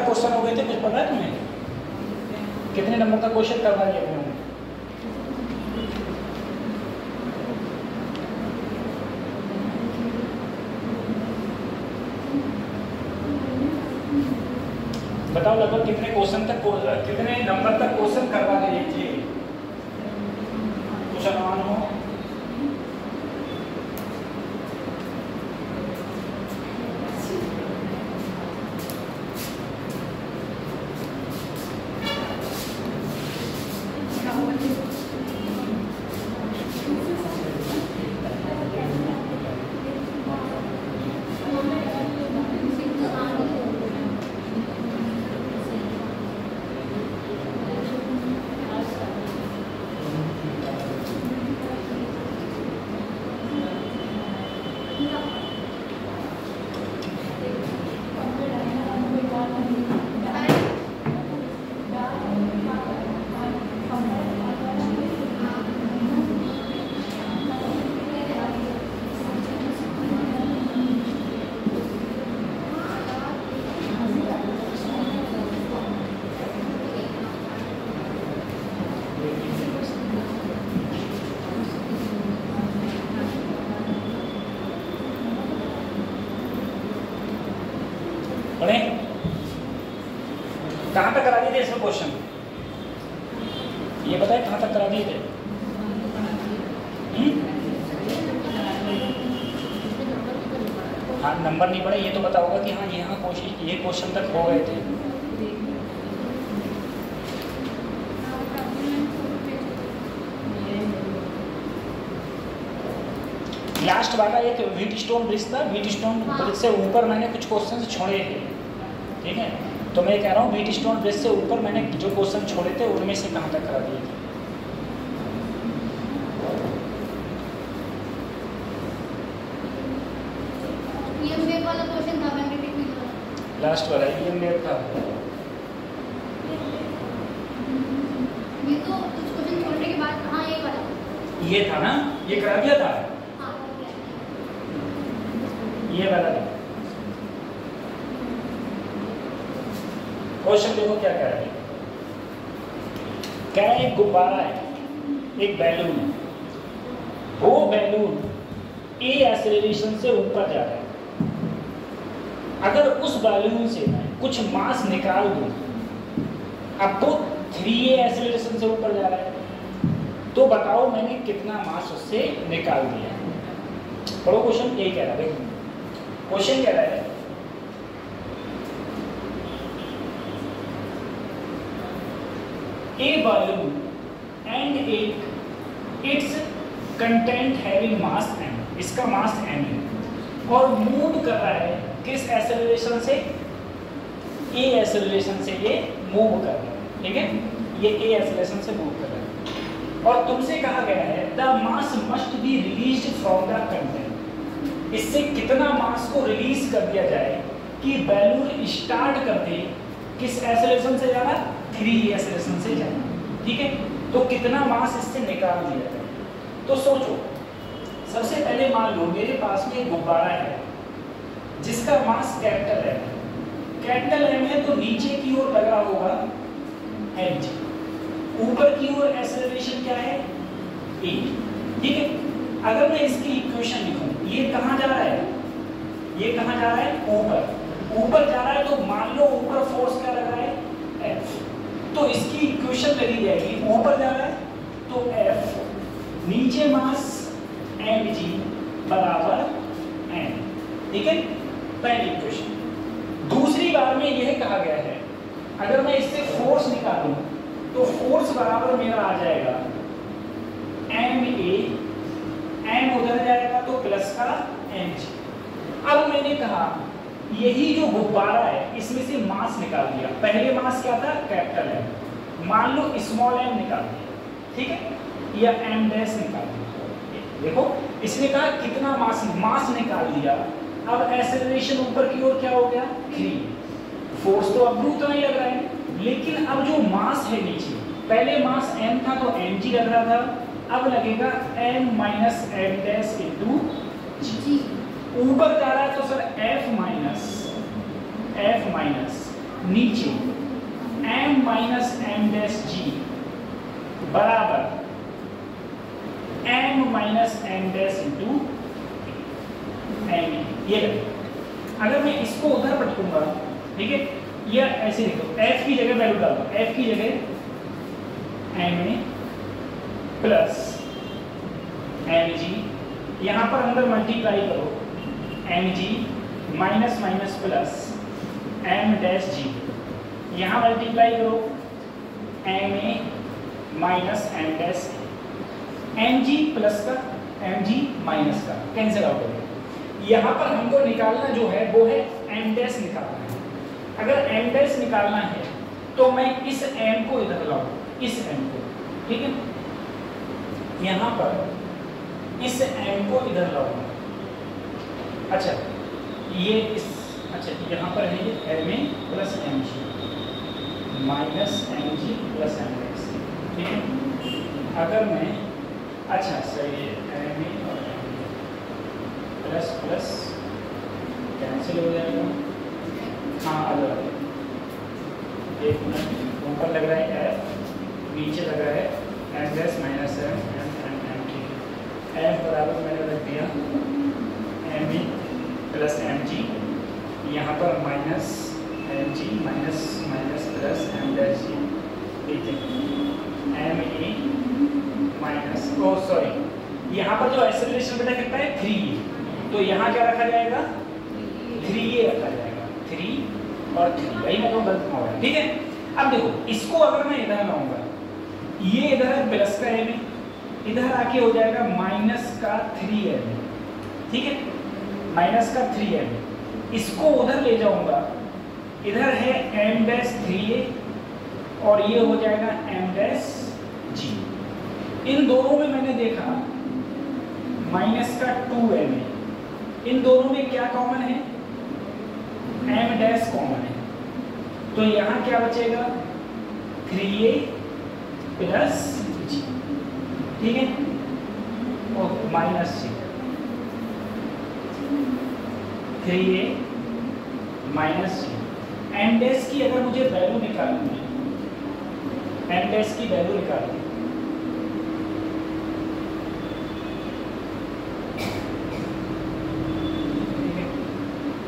Question हो गए थे, कुछ पता है तुम्हें? कितने नंबर का क्वेश्चन करवा दिया मैंने? बताओ लगभग कितने क्वेश्चन तक, कितने नंबर तक क्वेश्चन करवा दे लीजिए, कुछ अनुमान हो? कहाँ तक करा दिए थे इसमें क्वेश्चन? ये बताए कहाँ तक करा दिए थे? हाँ नंबर नहीं पड़े, ये तो पता होगा कि हाँ यहाँ कोशिश ये क्वेश्चन तक हो गए थे। लास्ट वाला एक व्हीट स्टोन ब्रिज था, व्हीट स्टोन ब्रिज से ऊपर मैंने कुछ क्वेश्चन छोड़े थे, ठीक है? तो मैं कह रहा हूँ व्हीट स्टोन ब्रिज से ऊपर मैंने जो क्वेश्चन छोड़े थे उनमें से कहाँ तक करा दिए थे? ईएमबीएफ वाला क्वेश्चन था, मैग्नेटिक फील्ड लास्ट वाला ईएमबीएफ था। ये तो कुछ क्वेश्चन छोड़ने के बाद, हाँ ये वाला ये था ना, ये करा दिया था, हाँ ये वाला था। क्वेश्चन देखो क्या कह रहा है। कह रहा है एक गुब्बारा है, एक बैलून है, वो बैलून ए एक्सेलरेशन से ऊपर जा रहा है। अगर उस बैलून से मैं कुछ मास निकाल दूं, अब तो 3a एक्सेलरेशन से ऊपर जा रहा है, तो बताओ मैंने कितना मास उससे निकाल दिया। पढ़ो क्वेश्चन, यही कह रहा है। क्वेश्चन कह रहा है a balloon and its content having mass m, इसका मास m है और मूव कर रहा है किस एक्सेलरेशन से? a एक्सेलरेशन से ये मूव कर रहा है, ठीक है? ये a एक्सेलरेशन से मूव कर रहा है और तुमसे कहा गया है the mass must be released from the content. इससे कितना मास को रिलीज कर दिया जाए कि बैलून स्टार्ट कर दे किस एक्सेलरेशन से जाना? 3 एक्सेलरेशन से जाना, ठीक है? तो कितना मास इससे निकाल दिया जाए? तो सोचो, सबसे पहले मान लो मेरे पास में एक गुब्बारा है जिसका मास कैपिटल M है। कैपिटल M है तो नीचे की ओर लगा होगा mg, ऊपर की ओर एक्सेलरेशन क्या है? a, ठीक है? अगर मैं इसकी इक्वेशन लिखूं, ये कहाँ जा रहा है? ये कहाँ जा रहा है? ऊपर। ऊपर जा रहा है तो मान लो ऊपर फोर्स क्या लग रहा है? F। तो इसकी इक्वेशन लगी जाएगी, ऊपर जा रहा है तो F, नीचे मास mg बराबर m, ठीक है? पहली इक्वेशन। दूसरी बार में यह कहा गया है अगर मैं इससे फोर्स निकालूं तो फोर्स बराबर मेरा आ जाएगा ma, m उधर जाएगा तो प्लस का mg। अब मैंने कहा यही जो गुब्बारा है इसमें से मास निकाल दिया। पहले मास क्या था? कैपिटल M, मान लो स्मॉल m निकाल दिया, ठीक है? या m डैश निकाल दिया। देखो इसने कहा कितना मास निकाल दिया। अब एक्सेलरेशन ऊपर की ओर क्या हो गया? 3। फोर्स तो अब भी उतना ही लग रहा है, लेकिन अब जो मास है नीचे, पहले मास m था तो mg लग रहा था, अब लगेगा m minus m dash into g। ऊपर जा रहा है तो सर f माइनस नीचे m minus M dash G बराबर m minus M dash into M. ये अगर मैं इसको उधर पटकूंगा, ठीक है, या ऐसे देखो, f की जगह वैल्यू डाल दो, f की जगह ma प्लस mg, यहाँ पर अंदर मल्टीप्लाई करो mg minus minus plus m dash g, यहाँ मल्टीप्लाई करो ma minus m dash, mg plus का mg माइनस का कैंसिल आउट हो गया। यहाँ पर हमको निकालना जो है वो है m डैश निकालना है। अगर m डैश निकालना है तो मैं इस m को इधर लाऊं, इस m को, ठीक है, यहाँ पर इस m को इधर लाऊंगा। अच्छा ये इस, अच्छा यहाँ पर है ये ma plus mg minus mg plus m dash, ठीक है। अगर मैं, अच्छा सही है, ma और mg प्लस प्लस कैंसिल हो जाएगा। हाँ अलग, एक मिनट, ऊपर लग रहा है f, नीचे लग रहा है m dash minus m t, m बराबर मैंने रख दिया ma प्लस mg, यहाँ पर minus mg minus minus plus m dash g, ठीक है, ma माइनस, ओ सॉरी, यहाँ पर जो एक्सेलरेशन बेटा कितना है 3, तो यहाँ क्या रखा जाएगा 3a रखा जाएगा, 3 और 3, वही मैं तो गलत हो रहा, ठीक है। अब देखो इसको अगर मैं इधर लाऊंगा, ये इधर है प्लस का m, इधर आके हो जाएगा माइनस का 3m, ठीक है, माइनस का 3m, इसको उधर ले जाऊंगा, इधर है m डैश 3a और ये हो जाएगा m डैश g। इन दोनों में मैंने देखा माइनस का 2m, इन दोनों में क्या कॉमन है, m डैश कॉमन है, तो यहाँ क्या बचेगा 3a प्लस g, ठीक है, और minus g, 3a minus g। m dash की अगर मुझे वैल्यू निकालनी है, m डैश की वैल्यू निकालनी है,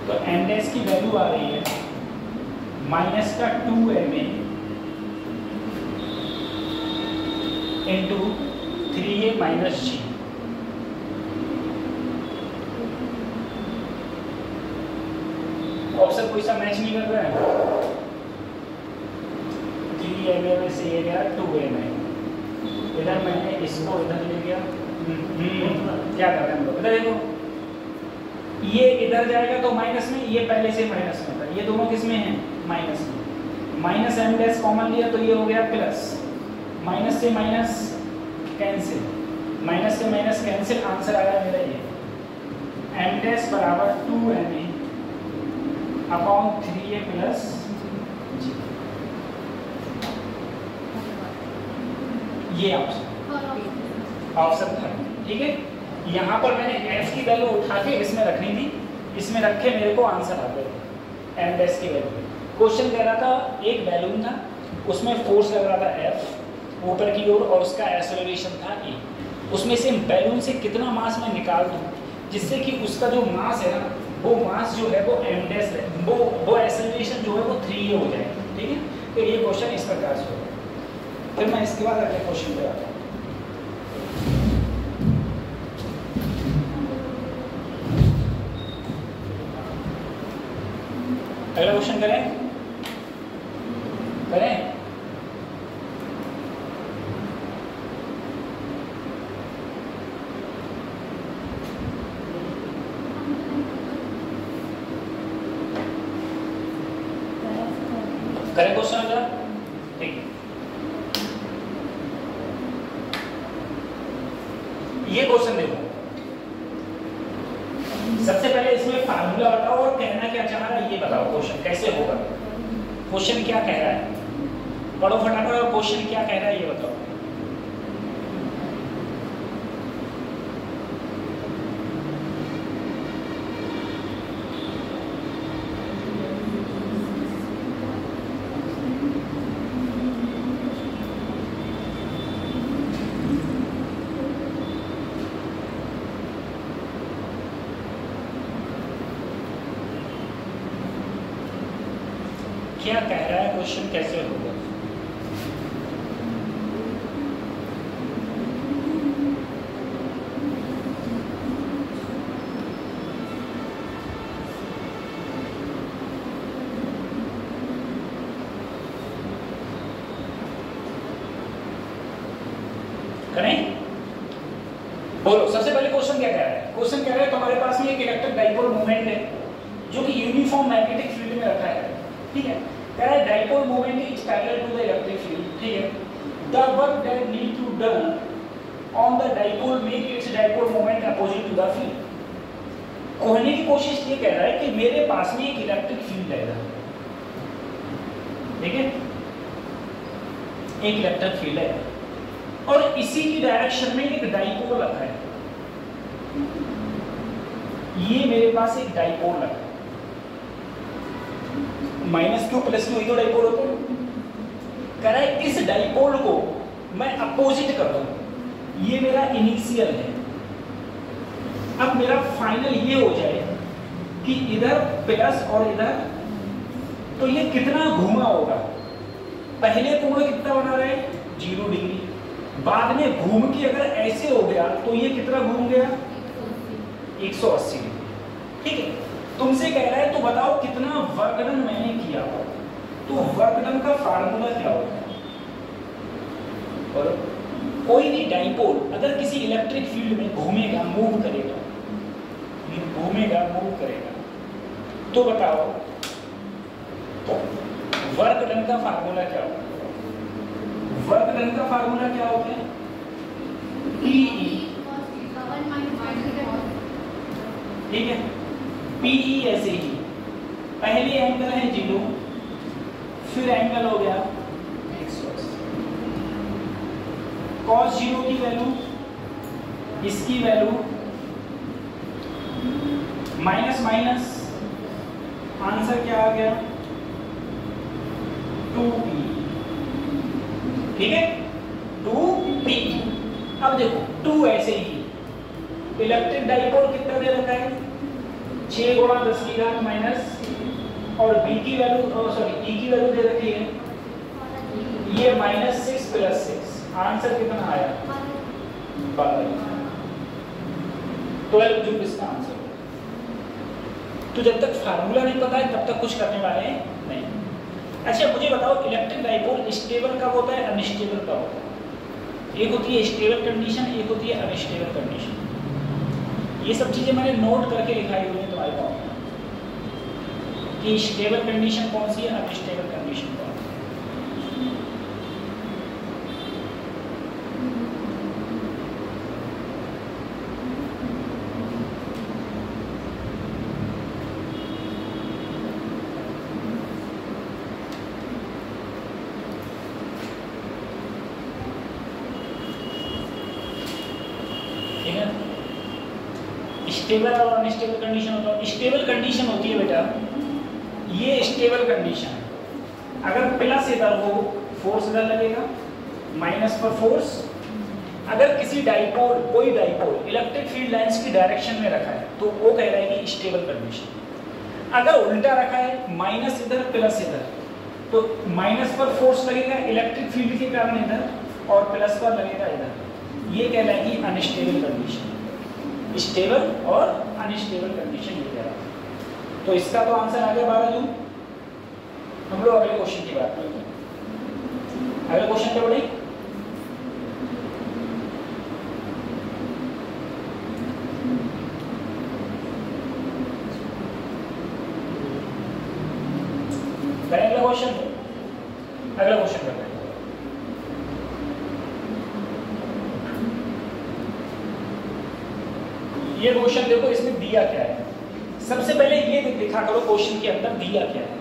तो m डैश की वैल्यू आ रही है माइनस का 2ma into 3a minus g। Option कोई सा मैच नहीं कर रहा है, 3ma में से ये गया 2ma, इधर मैंने इसको इधर ले गया, क्या कर रहे हैं हम लोग, इधर देखो, ये इधर जाएगा तो माइनस में, ये पहले से माइनस में था, ये दोनों किस में हैं माइनस में, माइनस m डैश कॉमन लिया तो ये हो गया प्लस, माइनस से माइनस कैंसिल, माइनस से माइनस कैंसिल, आंसर आया मेरा ये m डैश बराबर 2ma upon 3a plus g, ये ऑप्शन था, ठीक है। यहाँ पर मैंने f की वैल्यू उठा के इसमें रखनी थी, इसमें रखे मेरे को आंसर आ गया m डैश की वैल्यू। क्वेश्चन कह रहा था एक बैलून था, उसमें फोर्स लग रहा था F ऊपर की ओर और उसका एक्सेलरेशन था E, उसमें से बैलून से कितना मास मैं निकाल दूँ जिससे कि उसका जो मास है ना, वो मास जो है वो m डैश है, वो एक्सेलरेशन जो है वो 3a हो जाए, ठीक है। तो ये क्वेश्चन इस प्रकार से होगा। फिर मैं इसके बाद अगले क्वेश्चन पे आता हूँ। अगला क्वेश्चन करें, करें क्वेश्चन अगला, ठीक। ये क्वेश्चन देखो, सबसे पहले इसमें फार्मूला बताओ और कहना क्या चाह रहा है ये बताओ, क्वेश्चन कैसे होगा, क्वेश्चन क्या कह रहा है, पढ़ो फटाफट, और क्वेश्चन क्या कह रहा है ये बताओ। क्या कह रहा है क्वेश्चन, कैसे होगा? करें? बोलो, सबसे पहले क्वेश्चन क्या कह रहा है? क्वेश्चन कह रहा है तुम्हारे पास में एक इलेक्ट्रिक डाइपोल मोमेंट है जो कि यूनिफॉर्म मैग्नेटिक फील्ड में रखा है, ठीक है? कह रहा है dipole moment is parallel to the electric field, ठीक है? The work that need to done on the dipole make its dipole moment opposite to the field. कहने की कोशिश ये कह रहा है कि मेरे पास में एक इलेक्ट्रिक फील्ड है, ठीक है? एक इलेक्ट्रिक फील्ड है और इसी की डायरेक्शन में एक डाइपोल रखा है। ये मेरे पास एक डाइपोल रखा है, -q + q, ये तो डाइपोल होता है। कह रहा है इस डाइपोल को मैं अपोजिट कर दूं, ये मेरा इनिशियल है। अब मेरा फाइनल ये हो जाए कि इधर प्लस और इधर, तो ये कितना घूमा होगा? पहले कोण कितना बना रहे हैं? 0 डिग्री। बाद में घूम के अगर ऐसे हो गया तो ये कितना घूम गया? 180 डिग्री, ठीक है? तुमसे कह रहा है तो बताओ कितना वर्क डन मैंने किया। तो वर्क डन का फार्मूला क्या होता है? और कोई भी डाइपोल अगर किसी इलेक्ट्रिक फील्ड में घूमेगा, मूव करेगा, तो बताओ वर्क डन का फार्मूला क्या होता है? वर्क डन का फार्मूला क्या होता है? PE, ठीक है? PE ऐसे ही, पहले एंगल है 0, फिर एंगल हो गया 180। cos 0 की वैल्यू, इसकी वैल्यू माइनस माइनस, आंसर क्या आ गया? 2P, ठीक है? 2P। अब देखो 2 ऐसे ही, इलेक्ट्रिक डाइपोल कितना दे रखा है? 6 × 10⁻⁻, और B की वैल्यू, E की वैल्यू दे रखी है, ये -6 + 6, आंसर कितना आया? 12 जूल इसका आंसर। तो जब तक फार्मूला नहीं पता है तब तक कुछ करने वाले नहीं। अच्छा मुझे बताओ, इलेक्ट्रिक डाइपोल स्टेबल कब होता है, अनस्टेबल कब होता है? एक होती है स्टेबल कंडीशन, एक होती है अनस्टेबल कंडीशन। ये सब चीजें मैंने नोट करके लिखाई हुई है तुम्हारे पास कि स्टेबल कंडीशन कौन सी है, अनस्टेबल कंडीशन कौन सी है। स्टेबल और अनस्टेबल कंडीशन होता है। स्टेबल कंडीशन होती है बेटा, ये स्टेबल कंडीशन है। अगर प्लस इधर हो, फोर्स इधर लगेगा, माइनस पर फोर्स। अगर किसी डाइपोल, कोई डाइपोल इलेक्ट्रिक फील्ड लाइंस की डायरेक्शन में रखा है तो वो कह रहा है कि स्टेबल कंडीशन। अगर उल्टा रखा है, माइनस इधर प्लस इधर, तो माइनस पर फोर्स लगेगा इलेक्ट्रिक फील्ड के कारण इधर, और प्लस पर लगेगा इधर, ये कह रहा है कि अनस्टेबल कंडीशन। स्टेबल और अनस्टेबल कंडीशन ये कह रहा है। तो इसका तो आंसर आ गया 12 जून। हम लोग अगले क्वेश्चन की बात करते हैं। अगले क्वेश्चन क्या पढ़े? अगला क्वेश्चन, अगला क्वेश्चन करते हैं। ये क्वेश्चन देखो, इसमें दिया क्या है। सबसे पहले ये दिखा करो क्वेश्चन के अंदर दिया क्या है।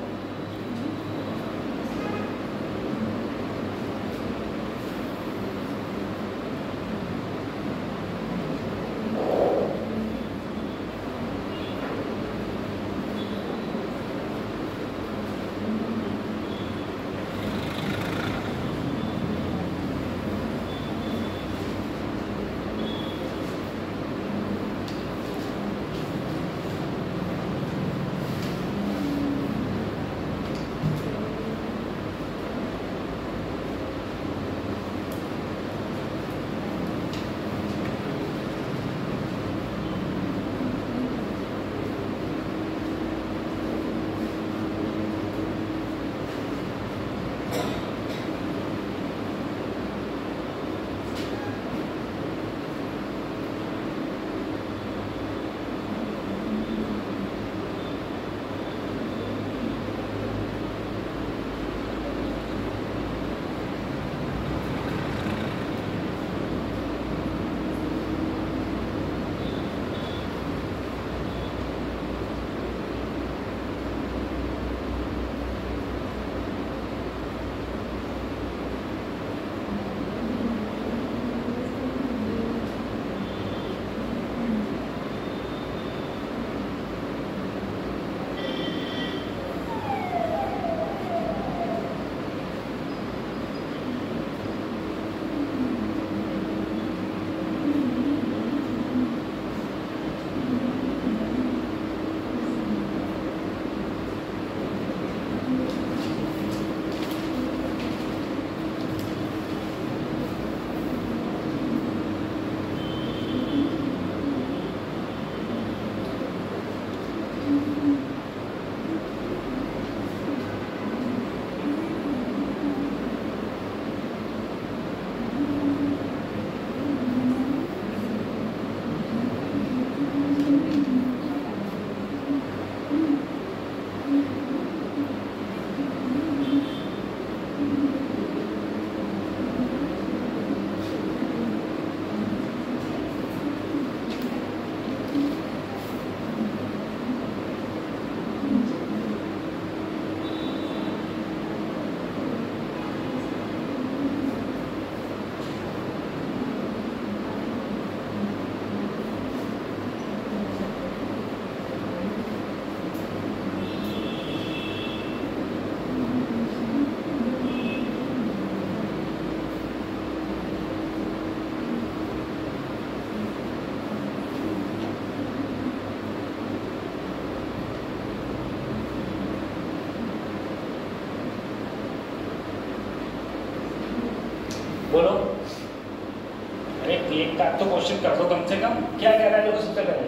एक का तो क्वेश्चन कर दो कम से कम। क्या कह रहा है देखो सबसे पहले,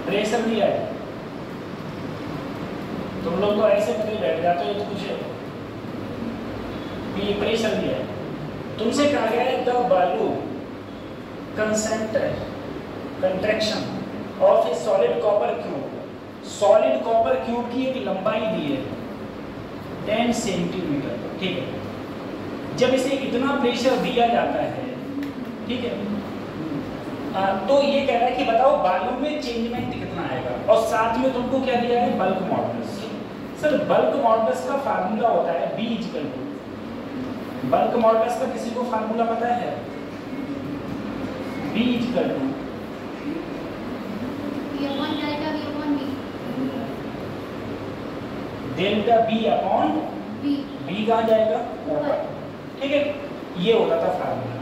प्रेशर दिया है, तुम लोग तो ऐसे पता बैठ जाते हो तो कुछ ये प्रेशर दिया है, तुमसे कहा गया है द बालू contraction of A solid copper cube. Solid copper cube की एक लंबाई दी है 10 सेंटीमीटर, ठीक है। जब इसे इतना प्रेशर दिया जाता है, ठीक है, तो ये कह रहा है कि बताओ बालू में चेंजमेंट कितना आएगा, और साथ में तुमको क्या दिया है, bulk modulus. Sir bulk modulus का फार्मूला होता है B equal to, bulk modulus का किसी को फार्मूला पता है, B equal to delta B upon B कहाँ जाएगा, ऊपर, ठीक है। ये होता था फार्मूला,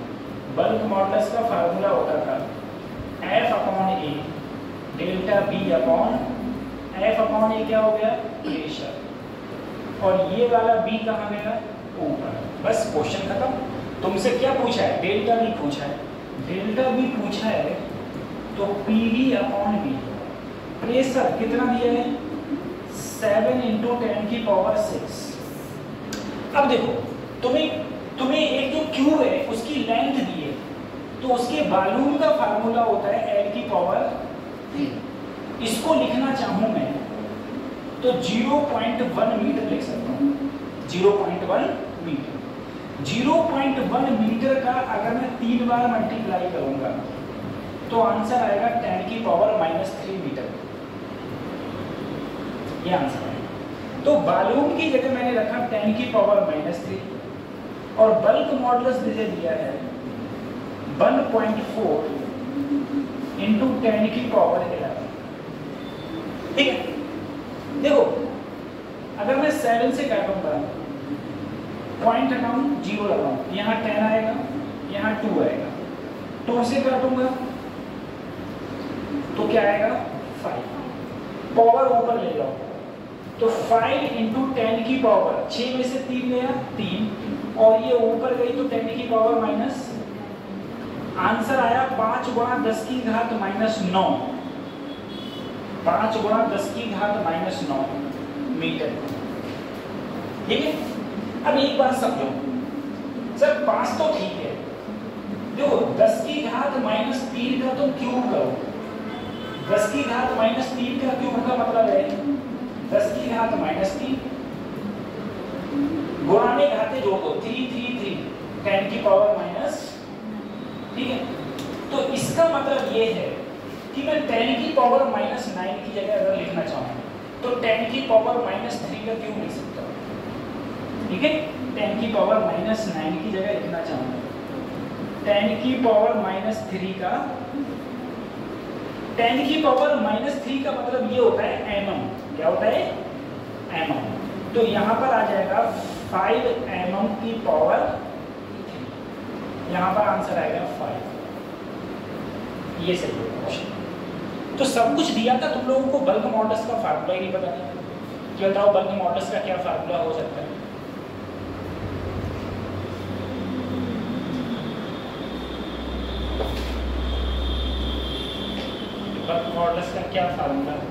बल्क मॉडुलस का फार्मूला होता था F upon A delta B upon F upon A क्या हो गया, प्रेशर, और ये वाला B कहाँ गया, ऊपर। बस क्वेश्चन खत्म। तुमसे क्या पूछा है, डेल्टा B पूछा है, डेल्टा B पूछा है तो PV अपॉन B, प्रेशर कितना दिया है 7 × 10⁶। अब देखो तुम्हें एक जो क्यूब है उसकी लेंथ दी है, तो उसके वॉल्यूम का फार्मूला होता है L⁻3। इसको लिखना चाहूं मैं तो 0.1 मीटर लिख सकता हूं, 0.1 मीटर। 0.1 मीटर का अगर मैं 3 बार मल्टीप्लाई करूंगा तो आंसर आएगा 10⁻³ मीटर, ये आंसर है। तो वॉल्यूम की जगह मैंने रखा 10⁻³ और बल्क मॉडुलस मुझे दिया है 1.4 × 10⁻11, ठीक है। देखो अगर मैं 7 से काटूंगा, पॉइंट हटाऊं, 0 लगाऊं, यहाँ 10 आएगा, यहाँ 2 आएगा, 2 से काटूंगा तो क्या आएगा 5, पावर ऊपर ले जाओ तो 5 × 10⁻, 6 में से 3 गया 3, और ये ऊपर गई तो 10⁻⁻, आंसर आया 5 × 10⁻⁻৯, 5 × 10⁻⁻9 मीटर, ठीक है। अब एक बात समझो सर, 5 तो ठीक है, देखो 10⁻⁻3 का तुम क्यूब करो, 10⁻⁻3 का क्यूब का मतलब है 10⁻⁻3 गुणा में घाते जोड़ दो 3 3 3 10⁻⁻, ठीक है। तो इसका मतलब ये है कि मैं 10⁻⁻9 की जगह अगर लिखना चाहूँ तो 10⁻⁻3 का क्यूब लिख सकता हूँ, ठीक है। 10⁻⁻9 की जगह लिखना चाहूँ 10⁻⁻3 का, 10⁻⁻3 का मतलब ये होता है mm, क्या होता है mm, तो यहाँ पर आ जाएगा 5 mm की पावर 3, यहाँ पर आंसर आएगा 5, ये सही है। तो सब कुछ दिया था, तुम लोगों को बल्क मॉडुलस का फार्मूला ही नहीं पता था, क्या बताओ बल्क मॉडुलस का क्या फार्मूला हो सकता है। बल्क मॉडुलस का क्या फार्मूला होगा,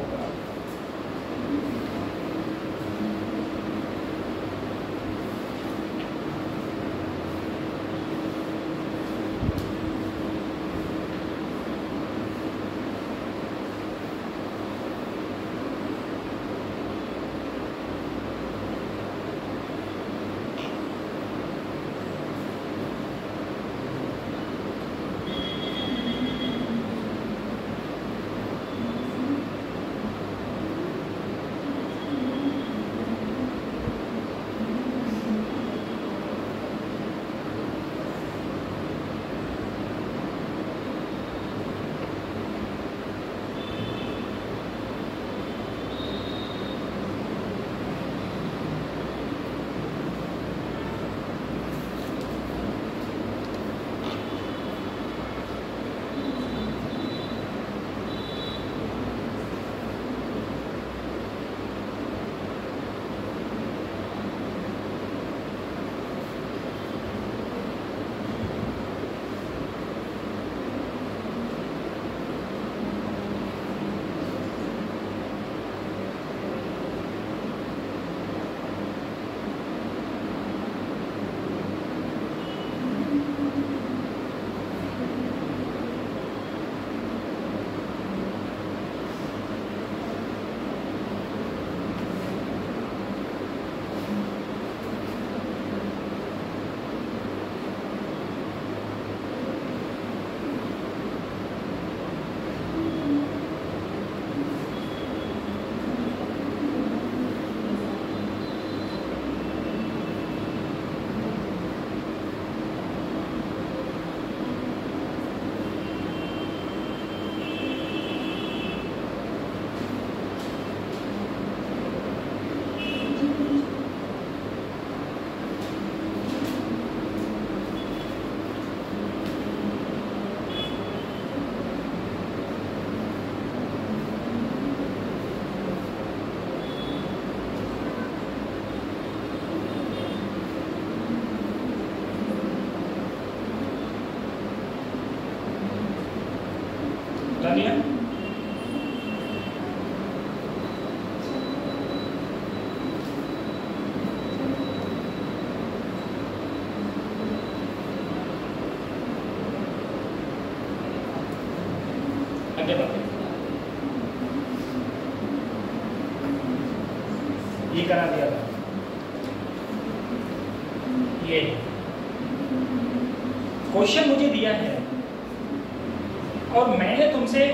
बता दिया। आगे बढ़ते ये करा दिया था, ये क्वेश्चन मुझे दिया है और मैंने तुमसे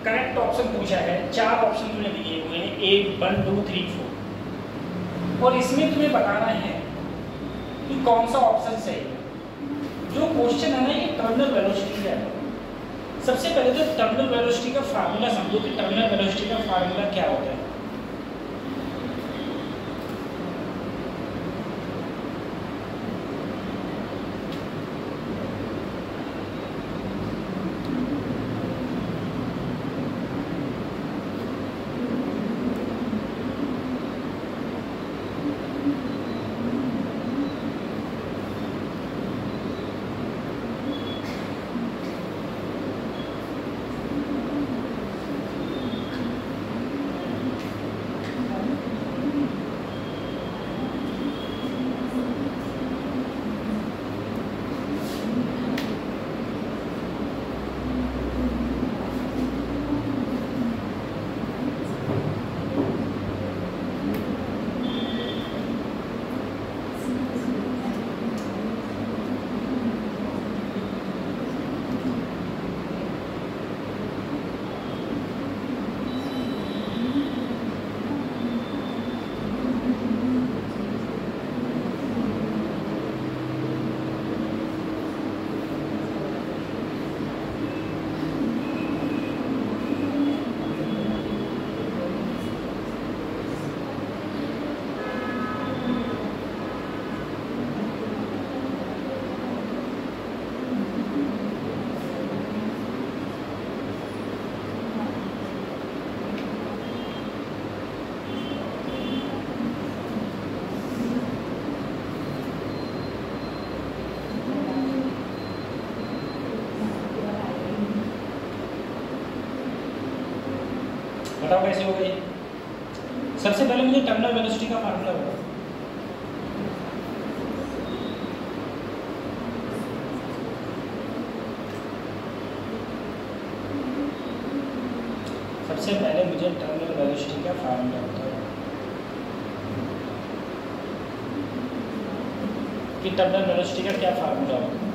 करेक्ट ऑप्शन पूछा है। 4 ऑप्शन तुमने दिए हुए हैं, 1 1 2 3 4, और इसमें तुम्हें बताना है कि कौन सा ऑप्शन सही है। जो क्वेश्चन है ना ये टर्मिनल वेलोसिटी का है। सबसे पहले तो टर्मिनल वेलोसिटी का फार्मूला समझो कि टर्मिनल वेलोसिटी का फार्मूला क्या होता है। बताओ कैसे हो गई। सबसे पहले मुझे टर्मिनल वेलोसिटी का फार्मूला बताओ। सबसे पहले मुझे टर्मिनल वेलोसिटी का फार्मूला बताओ कि टर्मिनल वेलोसिटी का क्या फार्मूला होगा।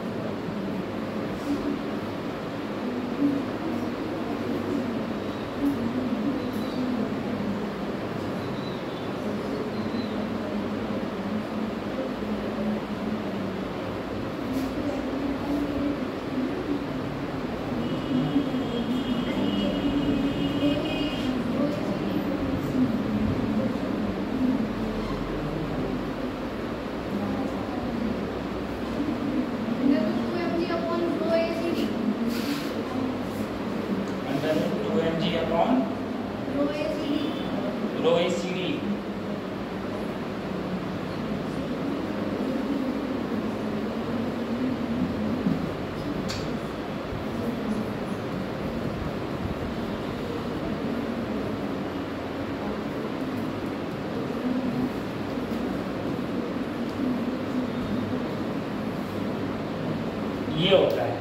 ये होता है,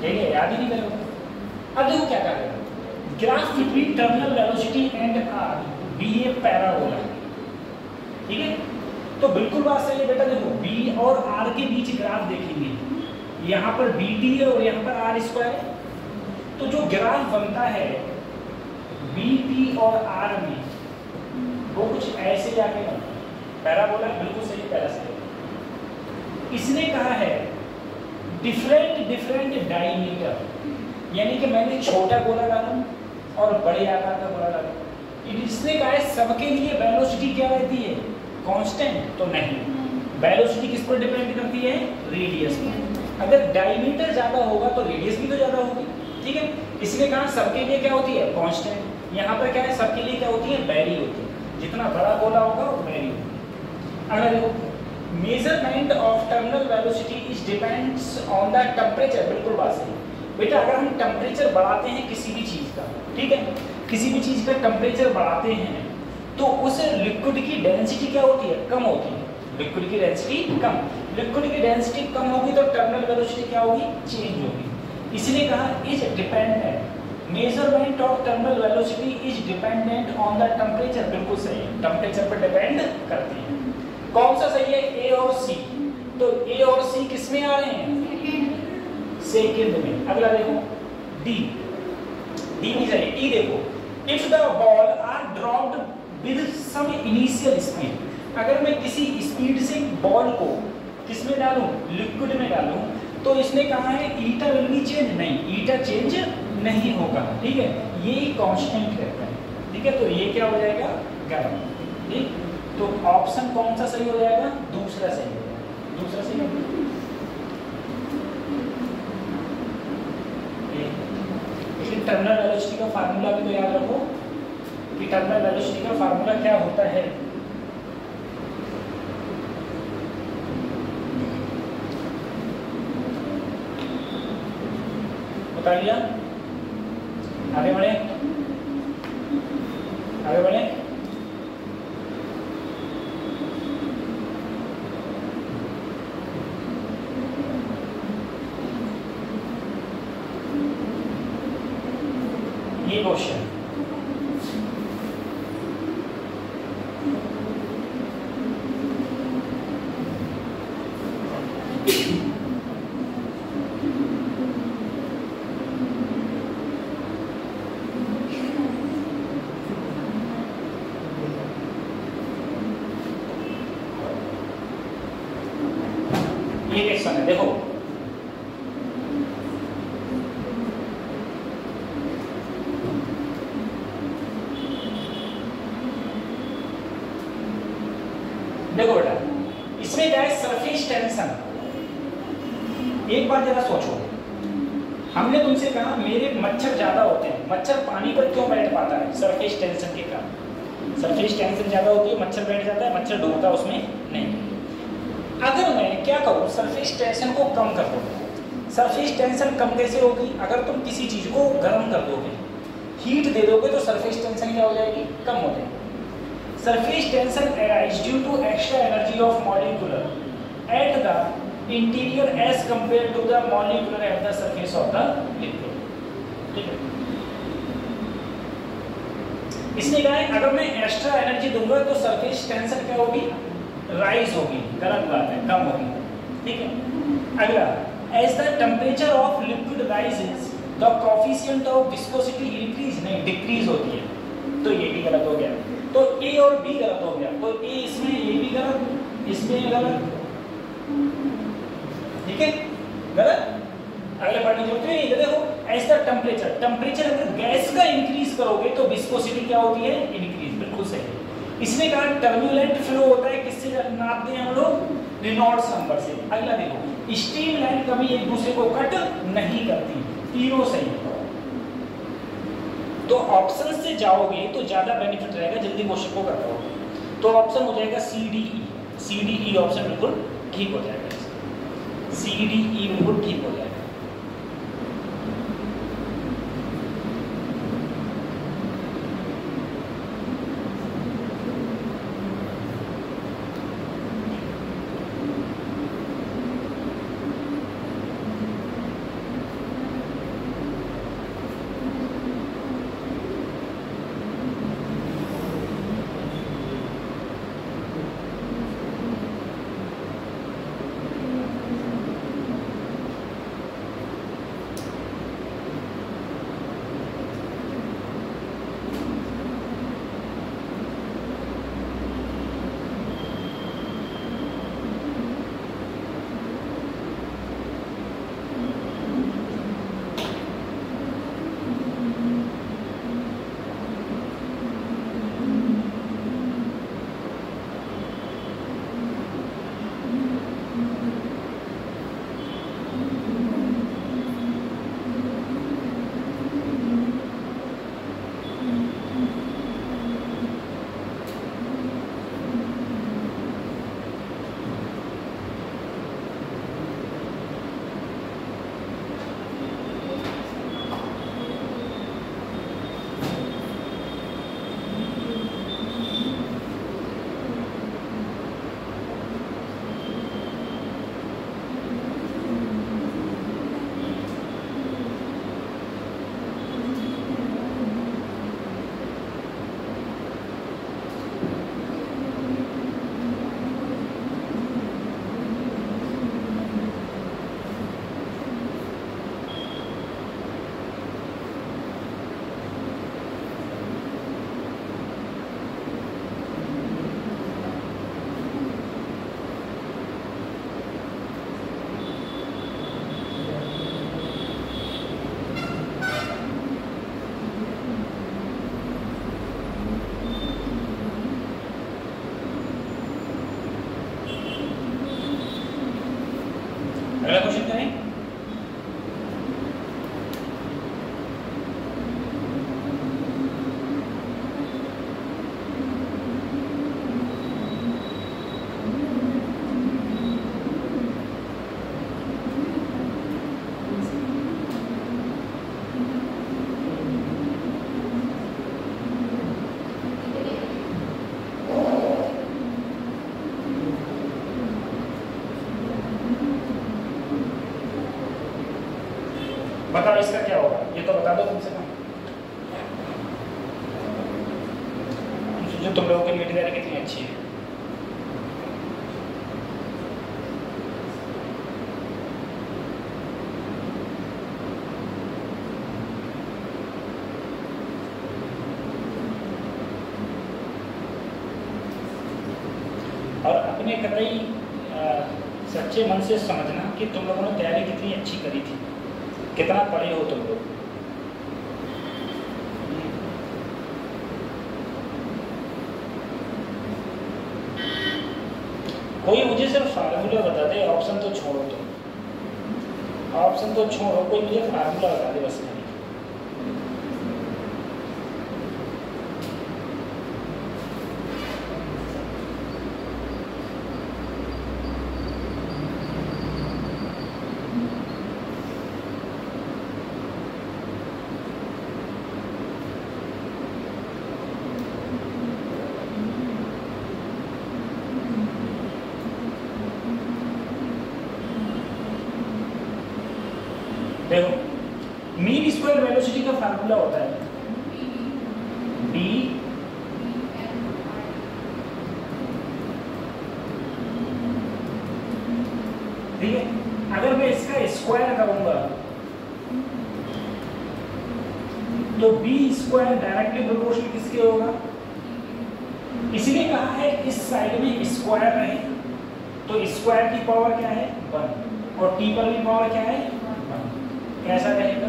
ठीक है, याद ही नहीं करोगे। अब देखो क्या करेगा, graph between terminal velocity and R be a parabola, ठीक है। तो बिल्कुल बात सही है बेटा। देखो बी और आर के बीच ग्राफ देखेंगे, यहाँ पर बी टी है और यहाँ पर आर स्क्वायर है। तो जो ग्राफ बनता है बी टी और आर में वो कुछ ऐसे जाके बनता है, पैराबोला बिल्कुल सही, पहला सही। इसने कहा है डिफरेंट डिफरेंट डायमीटर, यानी कि मैंने छोटा गोला डाला और बड़े आकार का गोला डाला। इसने कहा है सबके लिए वेलोसिटी क्या रहती है, कांस्टेंट। तो नहीं, वेलोसिटी किस पर डिपेंड करती है, रेडियस पर। अगर डायमीटर ज्यादा होगा तो रेडियस भी तो ज्यादा होगी, ठीक है। इसने कहा सबके लिए क्या होती है, कांस्टेंट। यहाँ पर क्या है, सबके लिए क्या होती है, वेरी होती है। जितना बड़ा गोला होगा वो वेरी होगी। अगर देखो measurement of terminal velocity is depends on the temperature. बिल्कुल बात सही बेटा, अगर हम टेम्परेचर बढ़ाते हैं किसी भी चीज़ का, ठीक है, किसी भी चीज़ का टेम्परेचर बढ़ाते हैं तो उस लिक्विड की डेंसिटी क्या होती है? कम होती है। लिक्विड की डेंसिटी कम, लिक्विड की डेंसिटी कम होगी तो टर्मिनल वेलोसिटी क्या होगी? चेंज होगी। इसलिए कहा is dependent, measurement of terminal velocity is dependent on the temperature. बिल्कुल सही है, टेम्परेचर पर डिपेंड करती है। कौन सा सही है? ए और सी। तो ए और सी किस में आ रहे हैं? सेकंड में। अगला देखो डी, डी नहीं सही, ई देखो, if the ball are dropped with some initial speed, अगर मैं किसी स्पीड से बॉल को किस में डालूं? लिक्विड में डालूं, तो इसने कहा है ईटा विल बी चेंज, नहीं, ईटा चेंज नहीं होगा, ठीक है, ये कांस्टेंट रहता है, ठीक है। तो ये क्या हो जाएगा? गर्म, ठीक। तो ऑप्शन कौन सा सही हो जाएगा? दूसरा सही हो जाएगा, दूसरा सही होगा। लेकिन टर्मिनल वेलोसिटी का फार्मूला भी तो याद रखो कि टर्मिनल वेलोसिटी का फार्मूला क्या होता है। बता लिया? आगे बढ़े, आगे बढ़े। ये क्वेश्चन ये क्वेश्चन है, देखो देखो बेटा, इसमें क्या है? Surface tension. एक बार जरा सोचो, हमने तुमसे कहा मेरे मच्छर ज्यादा होते हैं, मच्छर पानी पर क्यों बैठ पाता है? सरफेस टेंशन के कारण। सरफेस टेंशन ज्यादा होती है, मच्छर बैठ जाता है, मच्छर डूबता है उसमें नहीं। अगर मैं क्या करूँ? सरफेस टेंशन को कम कर दूँ। सरफेस टेंशन कम कैसे होगी? अगर तुम किसी चीज को गर्म कर दोगे, हीट दे दोगे, तो सरफेस टेंशन क्या हो जाएगी? कम हो जाएगी। Surface tension arise due to extra energy of molecular at the interior as compared to the molecular at the surface of the liquid, ठीक है। इसने कहा है अगर मैं एक्स्ट्रा एनर्जी दूंगा तो सरफेस टेंशन क्या होगी? राइज होगी, गलत बात है, कम होगी, ठीक है। अगला, as the temperature of liquid rises the coefficient of viscosity increase, नहीं, डिक्रीज होती है, तो ये भी गलत हो गया। तो ए और बी गलत हो गया, तो ए इसमें, ए भी गलत, इसमें गलत, ठीक है, गलत। अगले पढ़ने जो तो देखो, ऐसा टेम्परेचर, टेम्परेचर अगर गैस का इंक्रीज करोगे तो विस्कोसिटी क्या होती है? इंक्रीज, बिल्कुल सही। इसमें कहा टर्बुलेंट फ्लो होता है, किससे नापते हैं हम लोग? रेनॉल्ड्स नंबर से। अगला देखो, स्ट्रीम लाइन कभी एक दूसरे को कट नहीं करती, तीनों सही है। तो ऑप्शन से जाओगे तो ज्यादा बेनिफिट रहेगा, जल्दी क्वेश्चन को कर पाओगे। तो ऑप्शन हो जाएगा C D E, C D E option बिल्कुल ठीक हो जाएगा, सी डी ई बिल्कुल ठीक हो जाएगा। बताओ इसका क्या होगा, ये तो बता दो कम से कम। जो तुम लोगों की नीट तैयारी कितनी अच्छी है। और अपने कतई सच्चे मन से समझना कि तुम लोगों ने तैयारी कितनी अच्छी करी थी, कितना पढ़े हो तुम लोग। कोई मुझे सिर्फ फार्मूला बता दे, ऑप्शन तो छोड़ो, तो ऑप्शन तो छोड़ो, कोई मुझे फार्मूला बता दे बस। नहीं देखो, मीन स्क्वायर वेलोसिटी का फार्मूला होता है b, ठीक है। अगर मैं इसका स्क्वायर करूंगा तो b स्क्वायर डायरेक्टली प्रोपोर्शनल किसके होगा, इसलिए कहा है इस साइड में स्क्वायर रहे तो स्क्वायर की पावर क्या है 1 और t पर भी पावर क्या है 1। कैसा रहेगा,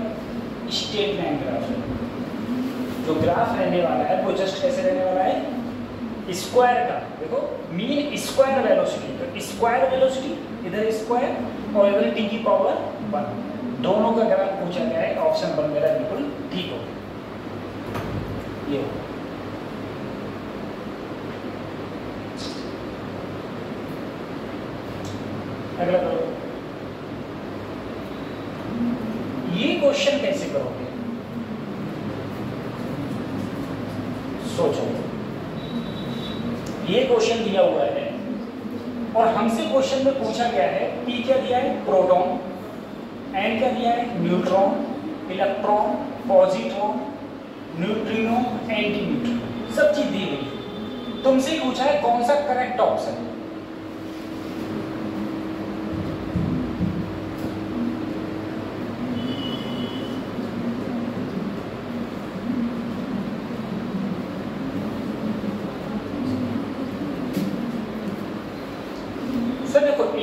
स्ट्रेट लाइन ग्राफ है। जो ग्राफ रहने वाला है वो जस्ट कैसे रहने वाला है, स्क्वायर का। देखो मीन स्क्वायर वेलोसिटी, तो स्क्वायर वेलोसिटी इधर स्क्वायर और इधर टी की पावर 1, दोनों का ग्राफ पूछा गया है। ऑप्शन 1 मेरा बिल्कुल ठीक हो, ये अगला करो। ये क्वेश्चन कैसे करोगे, सोचो। ये क्वेश्चन दिया हुआ है और हमसे क्वेश्चन में पूछा गया है P क्या दिया है प्रोटॉन, N क्या दिया है neutron, electron, positron, neutrino, anti neutrino, सब चीज दी गई। तुमसे पूछा है कौन सा करेक्ट ऑप्शन है।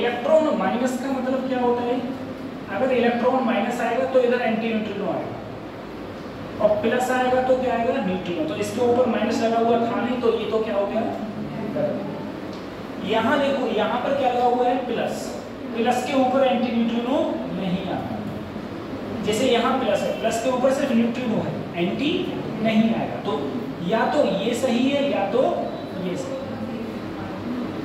इलेक्ट्रॉन माइनस का मतलब क्या होता है, अगर इलेक्ट्रॉन माइनस आएगा तो इधर एंटी न्यूट्रिनो आएगा और प्लस आएगा तो क्या आएगा न्यूट्रिनो। तो इसके ऊपर माइनस लगा हुआ था नहीं, तो ये तो क्या हो गया। यहाँ देखो, यहाँ पर क्या लगा हुआ है प्लस, प्लस के ऊपर एंटी न्यूट्रिनो नहीं आता। जैसे यहाँ प्लस है, प्लस के ऊपर सिर्फ न्यूट्रिनो है, एंटी नहीं आएगा। तो या तो ये सही है या तो ये सही,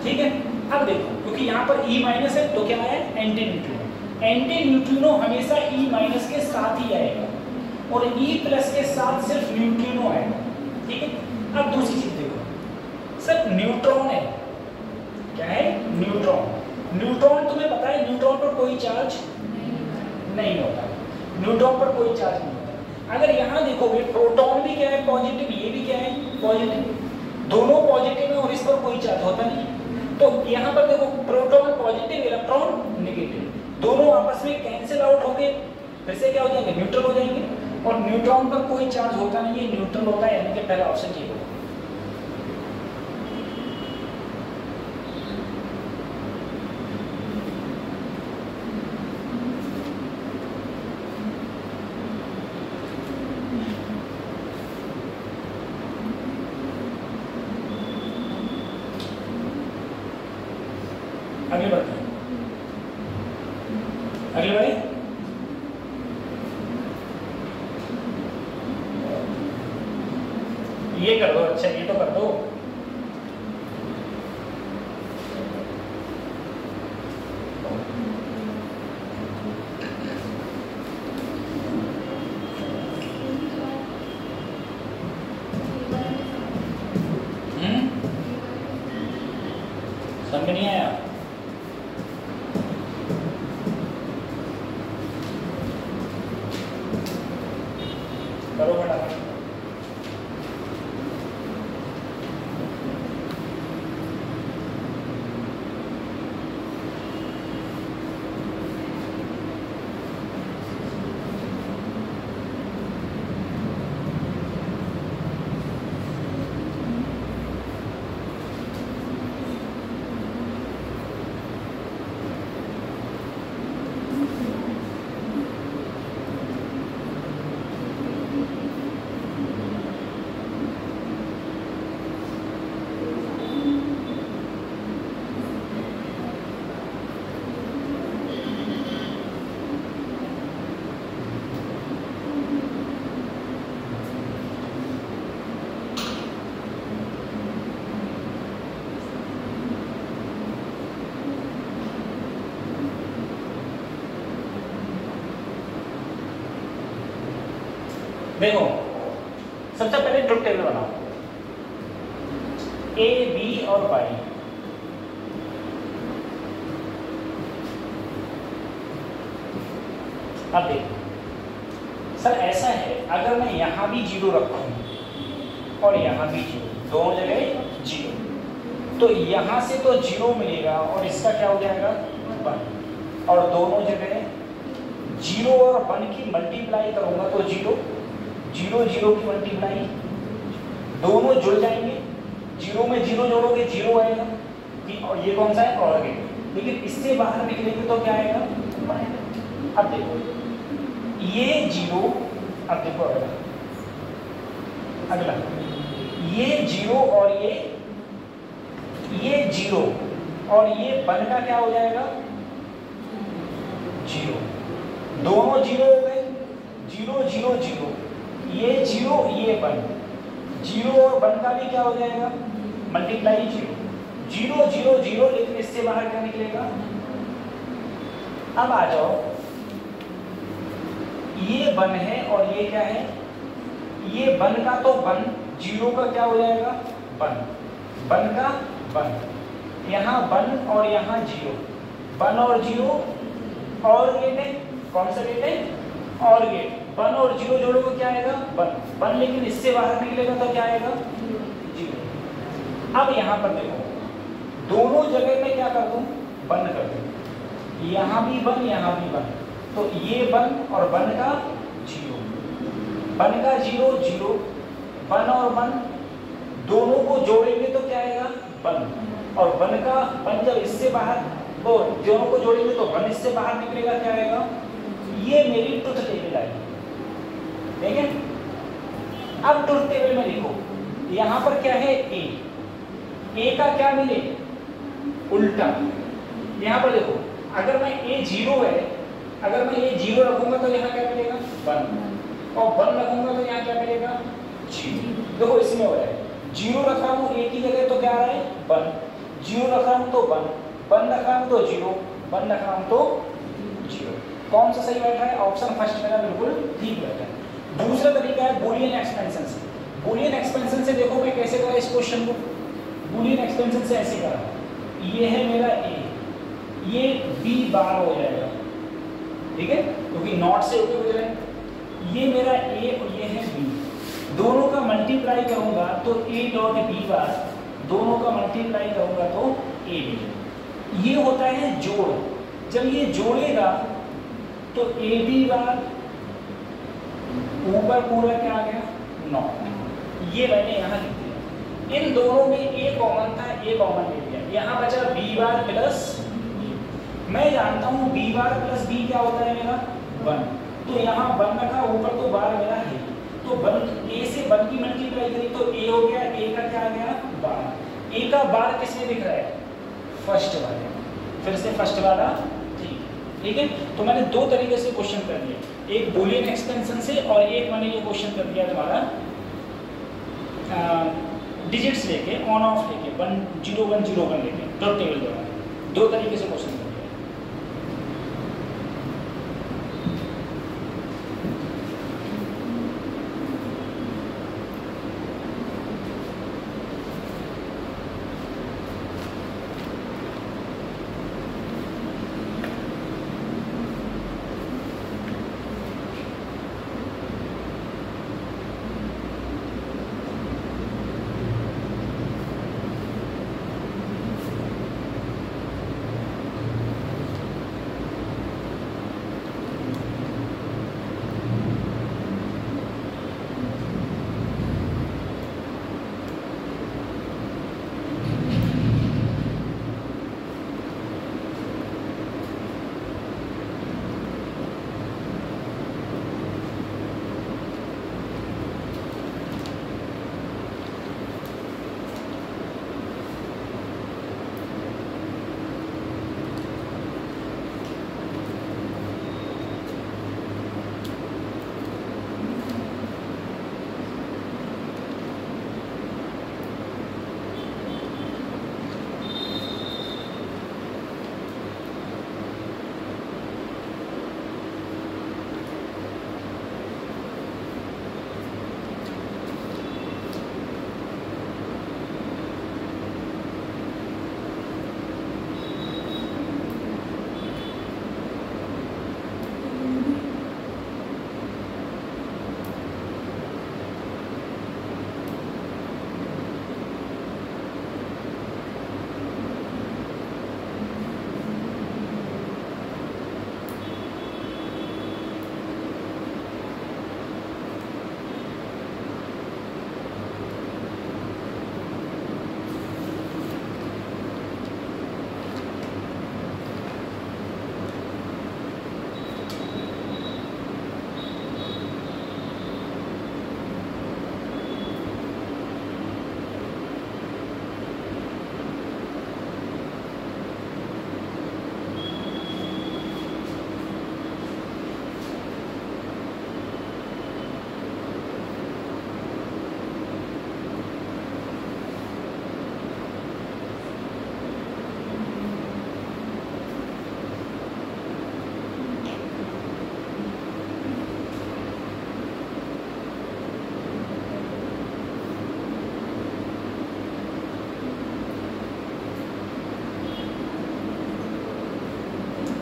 ठीक है। अब देखो, क्योंकि यहाँ पर E माइनस है तो क्या है एंटी न्यूट्रिनो। एंटी न्यूट्रिनो हमेशा E माइनस के साथ ही आएगा और E प्लस के साथ सिर्फ न्यूट्रिनो आएगा, ठीक है। अब दूसरी चीज देखो, सर न्यूट्रॉन है, क्या है न्यूट्रॉन। न्यूट्रॉन तुम्हें पता है न्यूट्रॉन पर कोई चार्ज नहीं होता, न्यूट्रॉन पर कोई चार्ज नहीं होता। अगर यहाँ देखोगे प्रोटॉन भी क्या है पॉजिटिव, ये भी क्या है पॉजिटिव, दोनों पॉजिटिव है और इस पर कोई चार्ज होता नहीं। तो यहाँ पर देखो प्रोटॉन पॉजिटिव, इलेक्ट्रॉन नेगेटिव, दोनों आपस में कैंसिल आउट होंगे, फिर से क्या हो जाएंगे न्यूट्रल हो जाएंगे। और न्यूट्रॉन पर कोई चार्ज होता नहीं है, न्यूट्रल होता है, यानी कि पहला ऑप्शन ये होगा। आगे बढ़ते हैं, आगे बढ़े। ये कर दो, अच्छा ये तो कर दो। समझ नहीं आया। देखो सबसे पहले ट्रुथ टेबल बनाओ, ए बी और वाई। अब देखो सर ऐसा है, अगर मैं यहां भी 0 रखूं और यहां भी 0, दोनों जगह 0, तो यहां से तो 0 मिलेगा और इसका क्या हो जाएगा 1, और दोनों जगह 0 और 1 की मल्टीप्लाई करूंगा तो 0 0 0 की मल्टीप्लाई, दोनों जुड़ जाएंगे, 0 में 0 जोड़ोगे 0 आएगा, और ये कौन सा है और गेट, लेकिन इससे बाहर निकलेंगे तो क्या आएगा 1 आएगा। अब देखो ये 0, अब देखो अगला ये 0 और ये 0 और ये 1 का क्या हो जाएगा 0, दोनों 0 हो गए, 0 0 0, ये 0 ये 1, 0 और 1 का भी क्या हो जाएगा मल्टीप्लाई 0 0 0 0, लेकिन इससे बाहर क्या निकलेगा। अब आ जाओ ये 1 है और ये क्या है, ये 1 का तो 1, 0 का क्या हो जाएगा 1, 1 का 1, यहाँ 1 और यहाँ 0, 1 और 0 और गेट है, कौन सा गेट है और गेट, 1 और 0 जोड़ोगे क्या आएगा 1 1, लेकिन इससे बाहर निकलेगा तो क्या आएगा 0। अब यहाँ पर देखो दोनों जगह में क्या कर दूं बंद कर दूं, यहाँ भी 1 यहाँ भी 1, तो ये 1 और 1 का 0, 1 का 0 0, 1 और 1 दोनों को जोड़ेंगे तो क्या आएगा 1, और 1 का 1 जब इससे बाहर, वो दोनों को जोड़ेंगे तो 1 इससे बाहर निकलेगा क्या आएगा, ये मेरी ट्रुथ टेबल आई, ठीक है। अब ट्रुथ टेबल में देखो यहाँ पर क्या है ए का क्या मिले उल्टा, यहाँ पर देखो अगर मैं ए 0 है, अगर मैं ये 0 रखूंगा तो यहाँ क्या मिलेगा 1, और 1 रखूंगा तो यहाँ क्या मिलेगा 0। देखो इसमें हो रहा है 0 रखा हूँ ए की जगह तो क्या आ रहा है 1, 0 रखा हूँ तो 1 रखा हूँ तो 0, 1 रखा हूँ तो 0। कौन सा सही बैठ रहा है, ऑप्शन फर्स्ट मेरा बिल्कुल ठीक बैठा है। दूसरा तरीका है बूलियन एक्सपेंशन से। बूलियन एक्सपेंशन से देखो मैं कैसे करा इस क्वेश्चन को, बूलियन एक्सपेंशन से ऐसे करा, ये है मेरा ए, ये बी बार हो जाएगा, ठीक है, क्योंकि नॉट से होके गुजरे, ये मेरा ए और ये है बी, दोनों का मल्टीप्लाई करूंगा तो ए डॉट बी बार, दोनों का मल्टीप्लाई करूंगा तो ए बी, ये होता है जोड़। जब ये जोड़ेगा तो ए बी बार ऊपर पूरा क्या आ गया 9, ये मैंने यहाँ लिख दिया। इन दोनों में ए कॉमन था, ए कॉमन ले लिया, यहाँ बचा बी बार प्लस, मैं जानता हूँ बी बार प्लस बी क्या होता है मेरा 1, तो यहाँ 1 का ऊपर तो बार मेरा है, तो 1 ए से 1 की मल्टीप्लाई करी तो ए हो गया, ए का क्या आ गया बार, ए का बार किसमें दिख रहा है फर्स्ट वाले, फिर से फर्स्ट वाला, ठीक है। तो मैंने 2 तरीके से क्वेश्चन कर दिया, एक बूलियन एक्सपेंशन से और एक मैंने ये क्वेश्चन कर दिया तुम्हारा डिजिट्स लेके, ऑन ऑफ लेके, 1 0 1 0 1 लेके, ट्रुथ टेबल द्वारा 2 तरीके से क्वेश्चन कर दिया।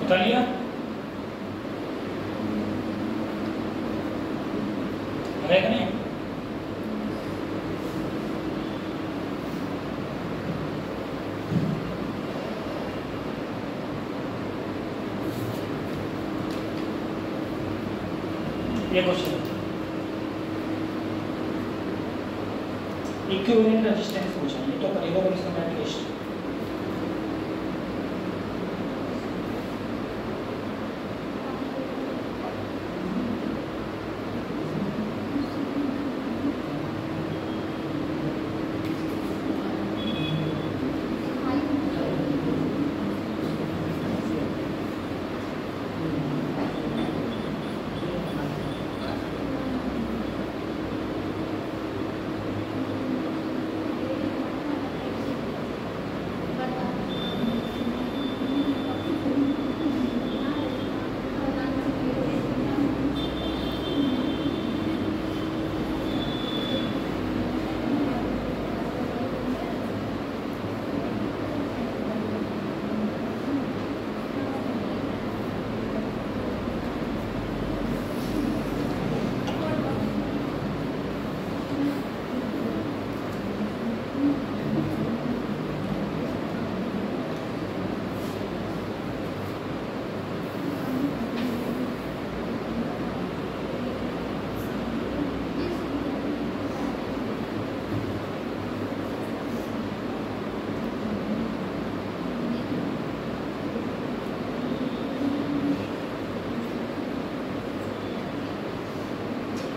उठा लिया? रहेगा नहीं? ये क्वेश्चन इक्विवेलेंट रेजिस्टेंस पूछा है, तो करेगा और इसका मैट्रिक्स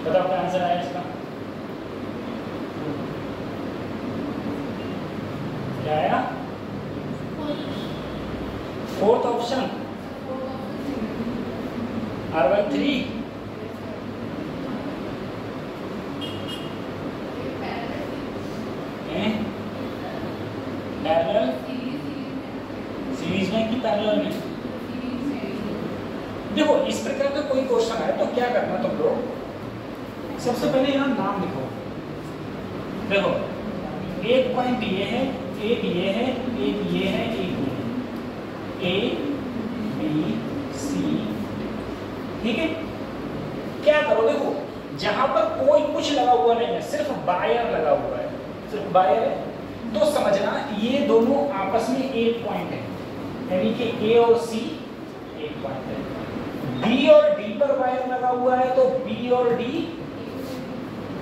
बताओ क्या आंसर आया इसका? क्या आया? Fourth option R13 parallel series में कि पैरेलल में? देखो इस प्रकार का कोई क्वेश्चन है तो क्या करना तुम लोग, सबसे पहले यहाँ नाम लिखो। देखो एक पॉइंट ये है, एक ये है, एक ये है, एक ये है, A B C, ठीक है? क्या करो, देखो जहां पर कोई कुछ लगा हुआ नहीं है, सिर्फ वायर लगा हुआ है, सिर्फ वायर है, तो समझना ये दोनों आपस में एक पॉइंट है, यानी कि A और C एक पॉइंट है। B और D पर वायर लगा हुआ है तो B और D,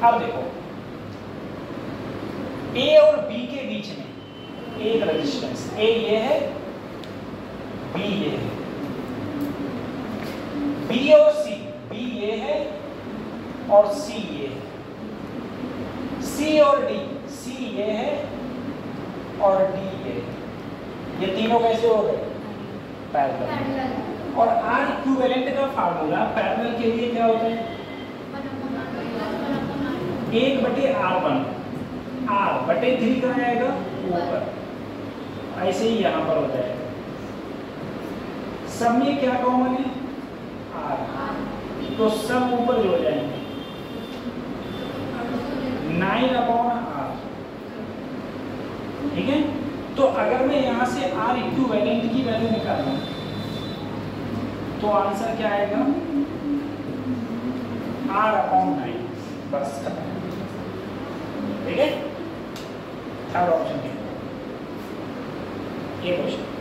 अब देखो A और B के बीच में एक रेजिस्टेंस, A ये है, B ये है, B और C, B ये है और C ये है, C और D, C ये है और D ये है, ये तीनों कैसे हो गए? पैरेलल। और R इक्विवेलेंट का फार्मूला पैरेलल के लिए क्या होता है? 1/R1, R/3 कहाँ आएगा? ऊपर, ऐसे ही यहाँ पर होता है। सब में क्या कॉमन है? R, तो सब ऊपर जो हो जाएंगे 9/R, ठीक है? तो अगर मैं यहाँ से R इक्विवेलेंट की वैल्यू निकालूं तो आंसर क्या आएगा? R/9, बस खत्म, ठीक है? थर्ड ऑप्शन है ये क्वेश्चन।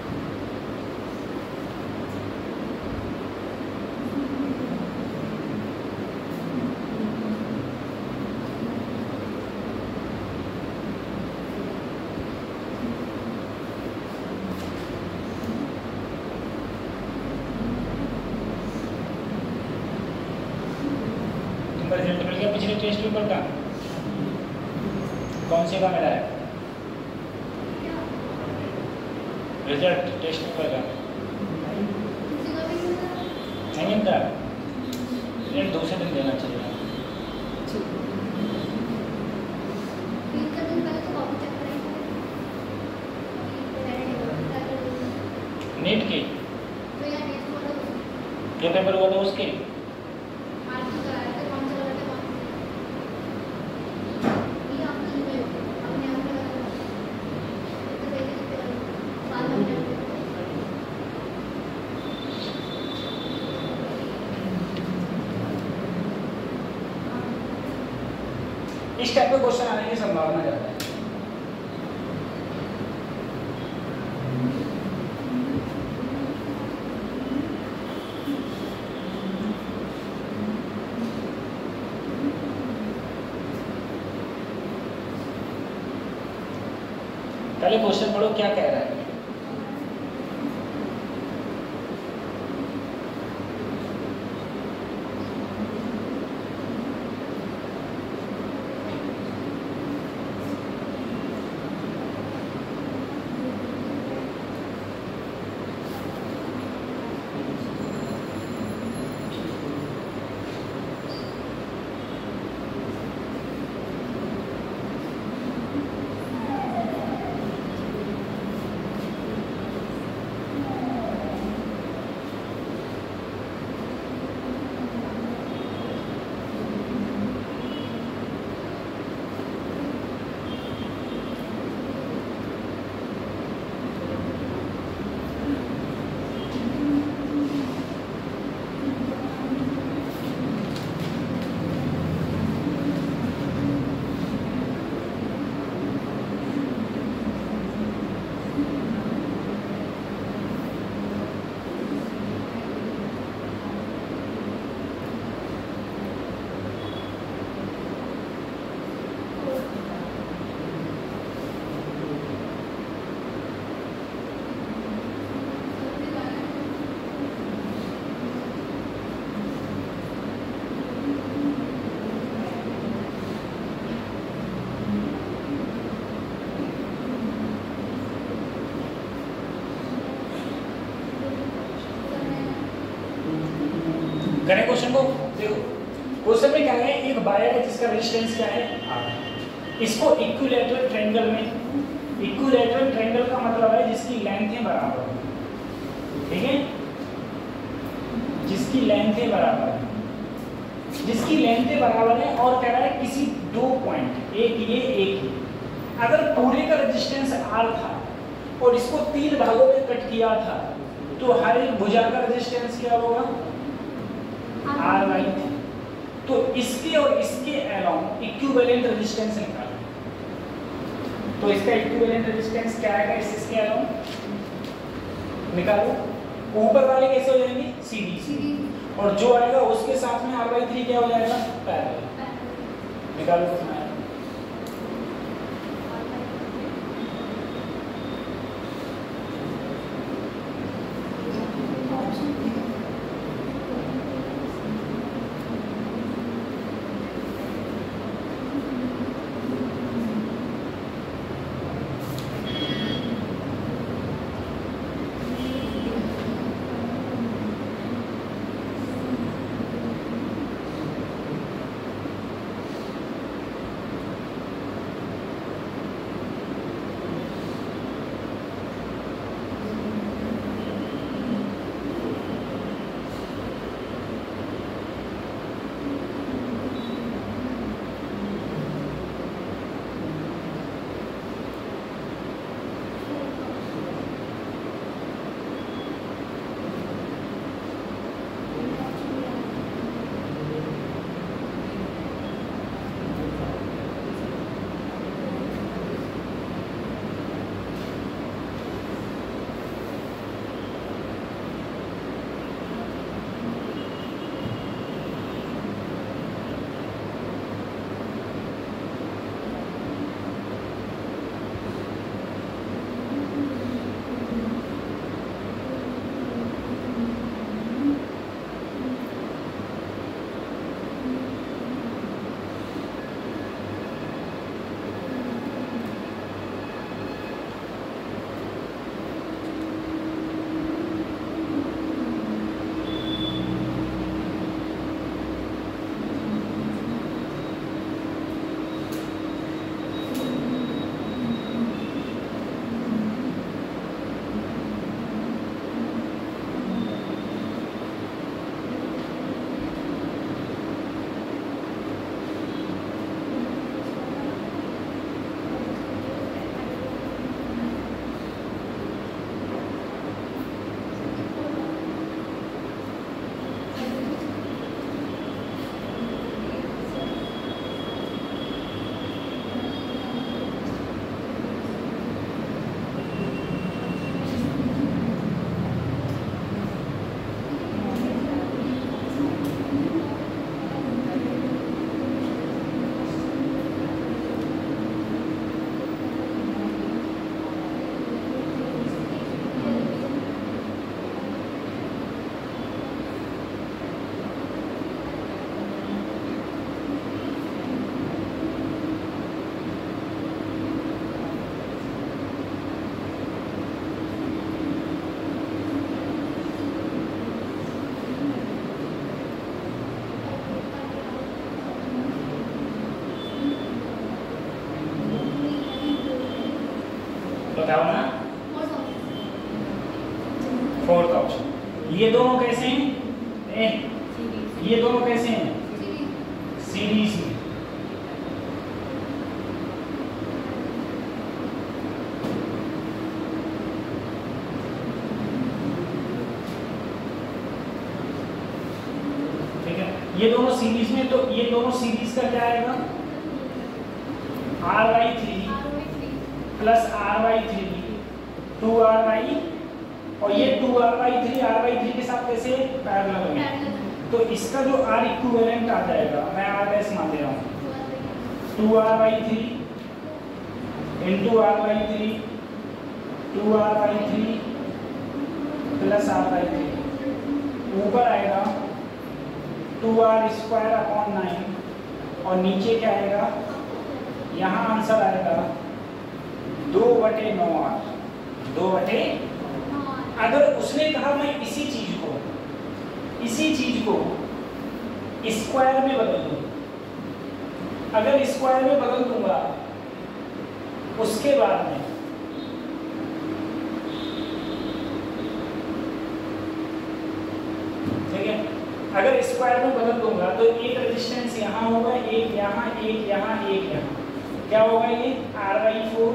तुम्हारा रिजल्ट मिल गया पिछले टेस्ट पेपर का? कौन से का मिला है रिजल्ट टेस्ट पेपर का? नहीं मिलता, रिजल्ट दूसरे दिन देना चाहिए। नीट के जो पेपर हुआ था उसके इस टाइप का क्वेश्चन आने की संभावना ज़्यादा है। पहले क्वेश्चन पढ़ो क्या कह रहा है। करें क्वेश्चन को देखो। क्वेश्चन में क्या है, एक वायर है जिसका रेजिस्टेंस क्या है R। इसको इक्विलैटरल ट्रायंगल में, इक्विलैटरल ट्रायंगल का मतलब है जिसकी लेंथ है बराबर, ठीक है, जिसकी लेंथ है बराबर है, जिसकी लेंथ है बराबर है और कह रहा है किसी दो पॉइंट, एक ये एक ये, अगर पूरे का रेजिस्टेंस R था और इसको 3 भागों में कट किया था तो हर एक भुजा का रेजिस्टेंस क्या होगा R/3। तो इसके और इसके अलोंग इक्विवेलेंट रेजिस्टेंस निकालो। तो इसका इक्विवेलेंट रेजिस्टेंस क्या आएगा इसके अलोंग निकालो। ऊपर वाले कैसे हो जाएंगे सीधी, और जो आएगा उसके साथ में R/3 क्या हो जाएगा पैरेलल। निकालो कितना आएगा। बताओ ना। Fourth option. ये दोनों कैसे हैं? ये दोनों कैसे हैं? सीरीज में। ठीक है, ये दोनों सीरीज में, तो ये दोनों सीरीज का क्या आएगा? r/3 प्लस r/3 2r/, और ये 2r/3 r/3 के साथ कैसे पैरेलल है, तो इसका जो r इक्विवेलेंट आ जाएगा, मैं r' मान ले रहा हूँ, 2r/3 into r/3 2r/3 plus r/3 ऊपर आएगा 2r² 9 और नीचे क्या आएगा? यहाँ आंसर आएगा 2/9r 2/। अगर उसने कहा मैं इसी चीज को स्क्वायर में बदल दूं, अगर स्क्वायर में बदल दूंगा उसके बाद में ठीक है, अगर स्क्वायर में बदल दूंगा तो एक रेजिस्टेंस यहाँ होगा, एक यहाँ, एक यहाँ, एक यहाँ, क्या होगा? ये r/4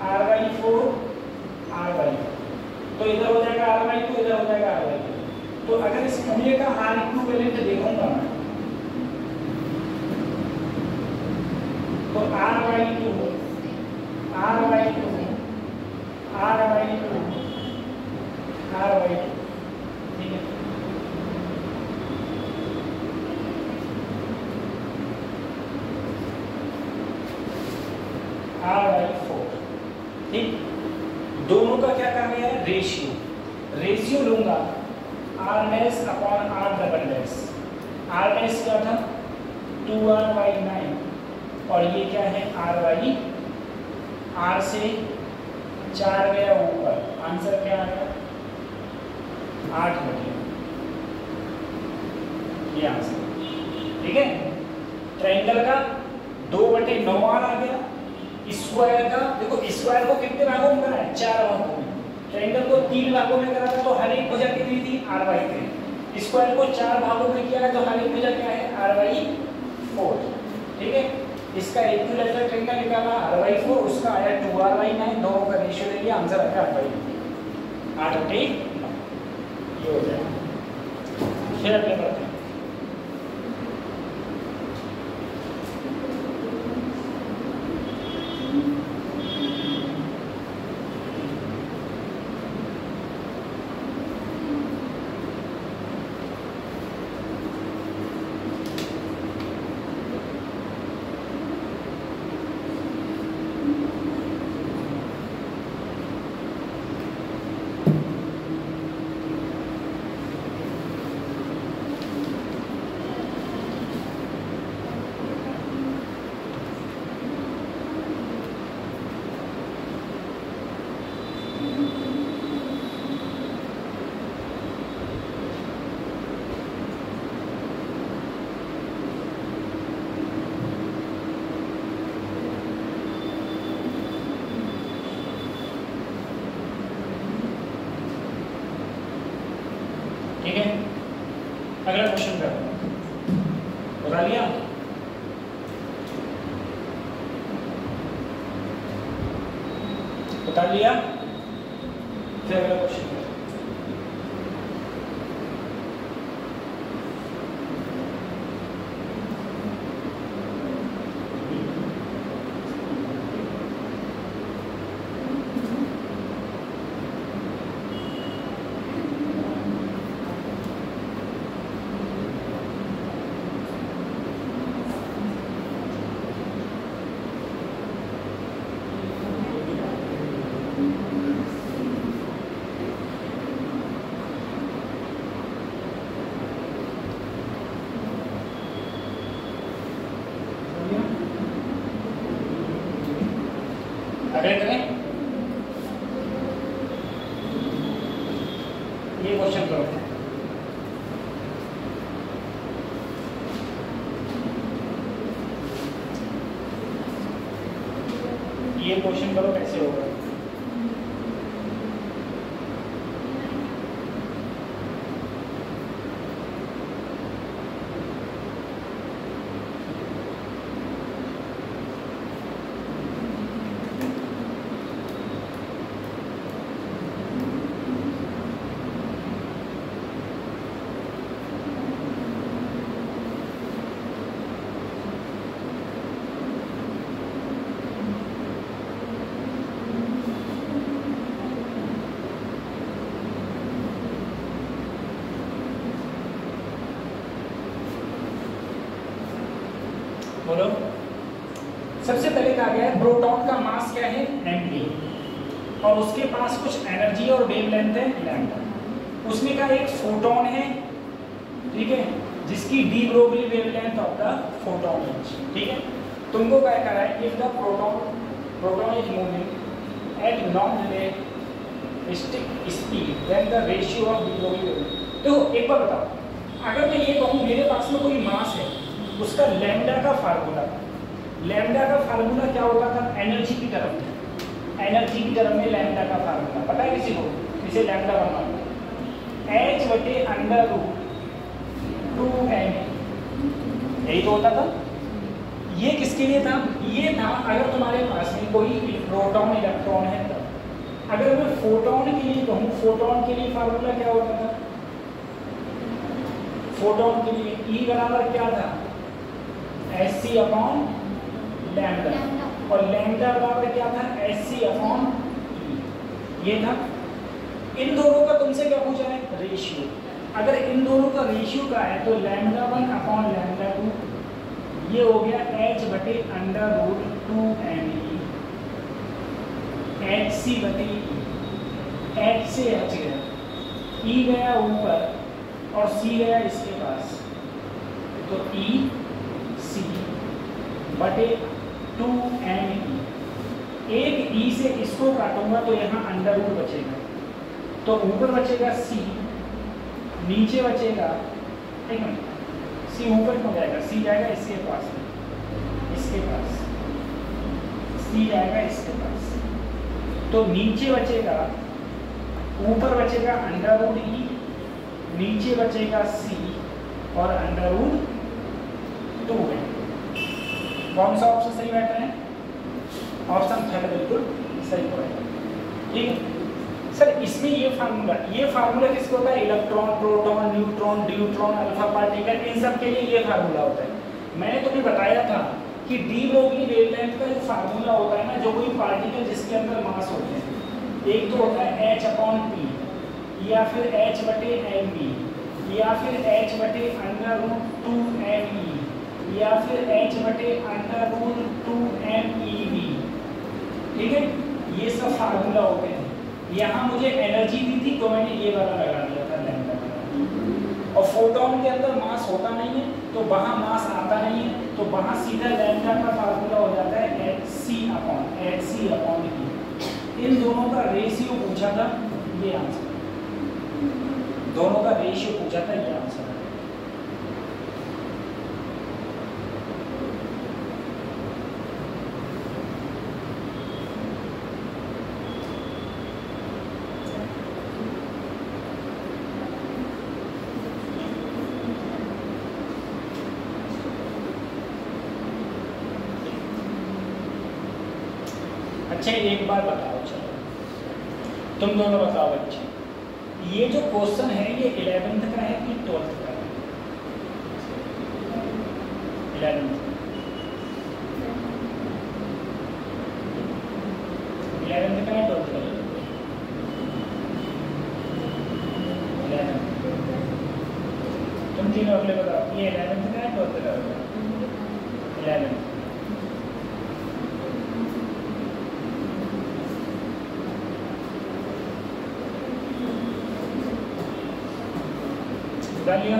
r/4 r/4, तो इधर हो जाएगा r/2, इधर हो जाएगा r/2। तो अगर इस मूल्य का r इक्विवेलेंट देखूंगा मैं, तो r/2 r/2 r/2 r/2, ठीक है। r/4, ठीक। दोनों का क्या कर रहे हैं? रेशियो लूंगा r' अपॉन r'। r' क्या था? 2r/9 और ये क्या है? r/, r से 4 गया ऊपर, आंसर क्या आया? 8/। ये आंसर, ठीक है। ट्रायंगल का 2/9r आ गया, स्क्वायर का देखो, स्क्वायर को कितने भागों में करा है? 4 भागों में। ट्रायंगल को 3 भागों में करा था, तो हर एक भुजा कितनी थी? r/3। स्क्वायर को 4 भागों में किया है, तो हर एक भुजा क्या है? r/4, ठीक है। इसका इक्विलैटरल ट्रायंगल निकाला r/4, उसका आया 2r/9, दोनों का रेशियो ले लिया, आंसर आया 8/9। ये हो जाएगा। फिर अगले बढ़ते हैं। ठीक है, अगला क्वेश्चन करो, बता लिया? बता लिया? फिर अगला क्वेश्चन करो। अगले करें, ये क्वेश्चन करो। ये क्वेश्चन करो कैसे होगा। बोलो। सबसे पहले कहा गया है प्रोटॉन का मास क्या है m और उसके पास कुछ एनर्जी और वेवलेंथ है लैम्डा। उसमें का एक फोटोन है, ठीक है, जिसकी de Broglie wavelength of the photon है, ठीक है। तुमको क्या कह रहा है, if the proton is moving at non relativistic speed then the ratio of de Broglie wavelength. तो एक बार बताओ, अगर मैं ये कहूँ मेरे पास में कोई मास है, उसका लैम्डा का फार्मूला क्या होता था, एनर्जी की तरफ में, एनर्जी की तरफ में लैम्डा का फार्मूला पता है किसी को, इसे लैम्डा बनवाना h/√2m, यही तो होता था। ये किसके लिए था, ये था अगर तुम्हारे पास में कोई प्रोटॉन इलेक्ट्रॉन है तब। अगर मैं फोटोन के लिए कहूँ, फोटोन के लिए फार्मूला क्या होता था, फोटोन के लिए E बराबर क्या था, hc/λ, और लैम्डा बराबर क्या था, hc/E, ये था। इन दोनों का तुमसे क्या पूछा है, रेशियो। अगर इन दोनों का रेशियो का है तो λ1/λ2 ये हो गया h/√2me, hc/E, h से h गया, E गया ऊपर और C गया इसके पास, तो EC/2me। एक E से इसको काटूंगा तो यहाँ अंडर रूट बचेगा, तो ऊपर बचेगा C, नीचे बचेगा, एक मिनट, C ऊपर क्यों जाएगा, C जाएगा इसके पास, इसके पास, C जाएगा इसके पास, तो नीचे बचेगा, ऊपर बचेगा अंडर√E, नीचे बचेगा C और अंडर√2 है। कौन सा ऑप्शन सही बैठ रहे हैं, ऑप्शन थर्ड बिल्कुल सही पड़ेगा, ठीक है। सर इसमें ये फार्मूला किसको होता है, electron, proton, neutron, deuteron, alpha particle, इन सब के लिए ये फार्मूला होता है। मैंने तुम्हें बताया था कि डी ब्रोगली वेवलेंथ का जो फार्मूला होता है ना, जो कोई पार्टिकल जिसके अंदर मास होते हैं, एक तो होता है h/p या फिर h/mv या फिर h/√2me या फिर h/√2mev, ठीक है, ये सब फार्मूला होते हैं। यहाँ मुझे एनर्जी दी थी तो मैंने ये वाला लगा दिया था लैम्डा, और फोटोन के अंदर मास होता नहीं है तो वहाँ मास आता नहीं है, तो वहाँ सीधा लैम्डा का फार्मूला हो जाता है hc/E। इन दोनों का रेशियो पूछा था, ये आंसर, दोनों का रेशियो पूछा था, ये आंसर है। अच्छा एक बार बताओ, चलो तुम दोनों बताओ बच्चे, ये जो क्वेश्चन है ये 11th का है कि 12th का है, 11th का है, 12th का है, 11th। तुम तीनों अगले बताओ, ये 11th का है, 12th का है, 11th। लिया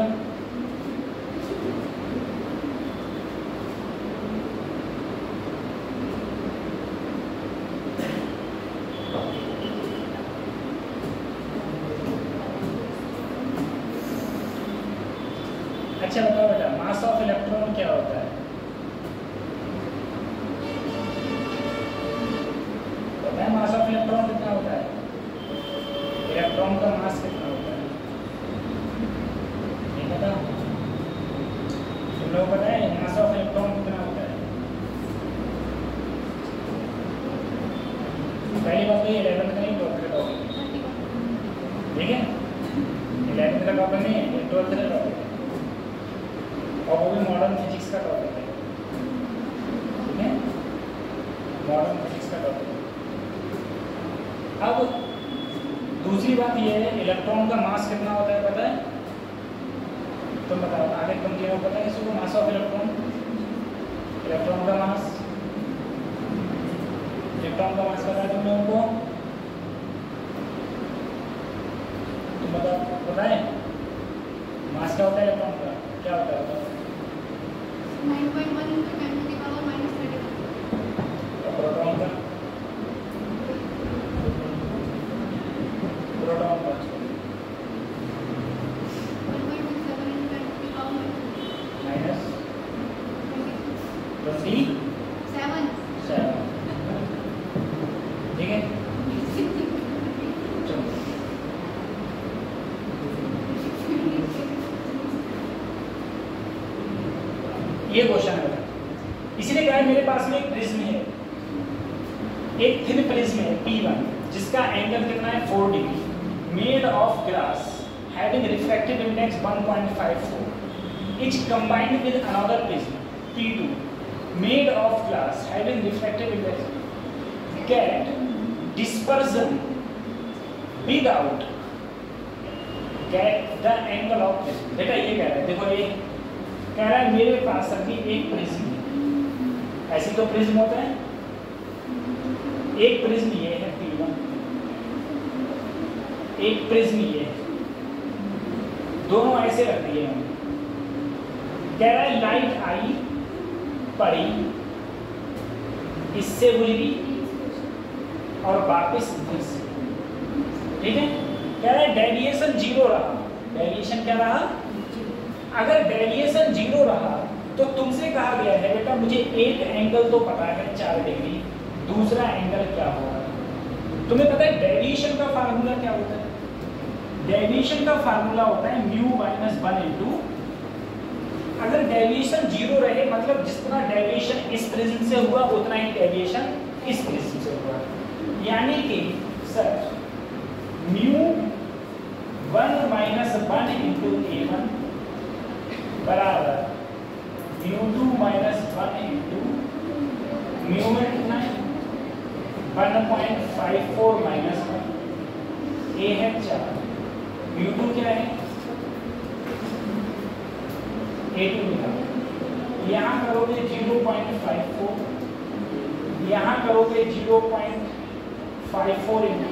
अच्छा बताओ बेटा, मास ऑफ इलेक्ट्रॉन क्या होता है, पता है मास ऑफ इलेक्ट्रॉन कितना होता है, इलेक्ट्रॉन का मास कितना होता है, तुम लोग पता है मास ऑफ इलेक्ट्रॉन कितना होता है। पहली बात तो 11th का नहीं 12th का टॉपिक, ठीक है, 11th का टॉपिक नहीं है, 12th का टॉपिक है, और वो भी मॉडर्न फिजिक्स का टॉपिक है, ठीक है, मॉडर्न फिजिक्स का टॉपिक है। अब दूसरी बात ये है, इलेक्ट्रॉन का मास कितना होता है पता है, तुम बताओ, आगे तुम तीनों पता है इसको, मास ऑफ इलेक्ट्रॉन इलेक्ट्रॉन का मास, इलेक्ट्रॉन का मास पता है तुम लोगों को? तुम पता है मास क्या होता है इलेक्ट्रॉन का? क्या होता है? 9.1 into 10 to the power minus 31. और प्रोटॉन का? प्रोटॉन का 1.67 into 10 to the power minus 27. 27, ठीक है? चलो ये क्वेश्चन है। इसीलिए कहा है मेरे पास में एक प्रिज्म है, एक थिन प्रिज्म है P1 जिसका एंगल कितना है 4 degree, made of glass having refractive index 1.54, each combined with another prism P2 made of glass having refractive index, get dispersion without get the angle of prism. बेटा ये कह रहा है, देखो ये कह रहा है मेरे पास अभी एक प्रिज्म है, ऐसी तो प्रिज्म होता है, एक प्रिज्म ये है P1, एक प्रिज्म ये है, दोनों ऐसे रख दिए हमने। कह रहा है लाइट आई, पड़ी, इससे गुजरी और वापस इधर से, ठीक है? कह रहा है डेविएशन 0 रहा, डेविएशन क्या रहा? अगर डेविएशन 0 रहा तो तुमसे कहा गया है बेटा मुझे एक एंगल तो पता है 4 डिग्री, दूसरा एंगल क्या होगा? तुम्हें पता है डेविएशन का फार्मूला क्या होता है? डेविएशन का फार्मूला होता है म्यू माइनस 1 इंटू, अगर डेविएशन 0 रहे मतलब जितना डेविएशन इस प्रिज्म से हुआ उतना ही डेविएशन इस प्रिज्म से हुआ, यानी कि sir mu 1 minus 1 into A1 बराबर μ2 माइनस 1 इंटू म्यू में कितना है 1.54 माइनस 1, ए है 4, μ2 क्या है A2 मिला, यहाँ करोगे 0.54, यहाँ करोगे 0.54 इंटू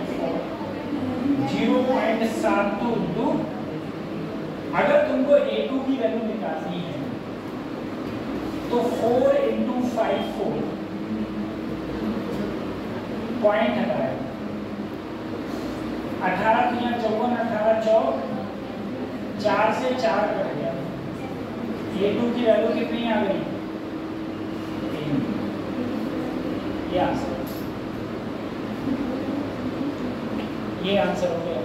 0.72 इंटू, अगर तुमको A2 की वैल्यू निकालनी है तो 4 इंटू 54 पॉइंट हटाए 18 3 54, 18 चौक 4 से 4 कट गया, A2 की वैल्यू कितनी आ गई? ये आंसर हो गया।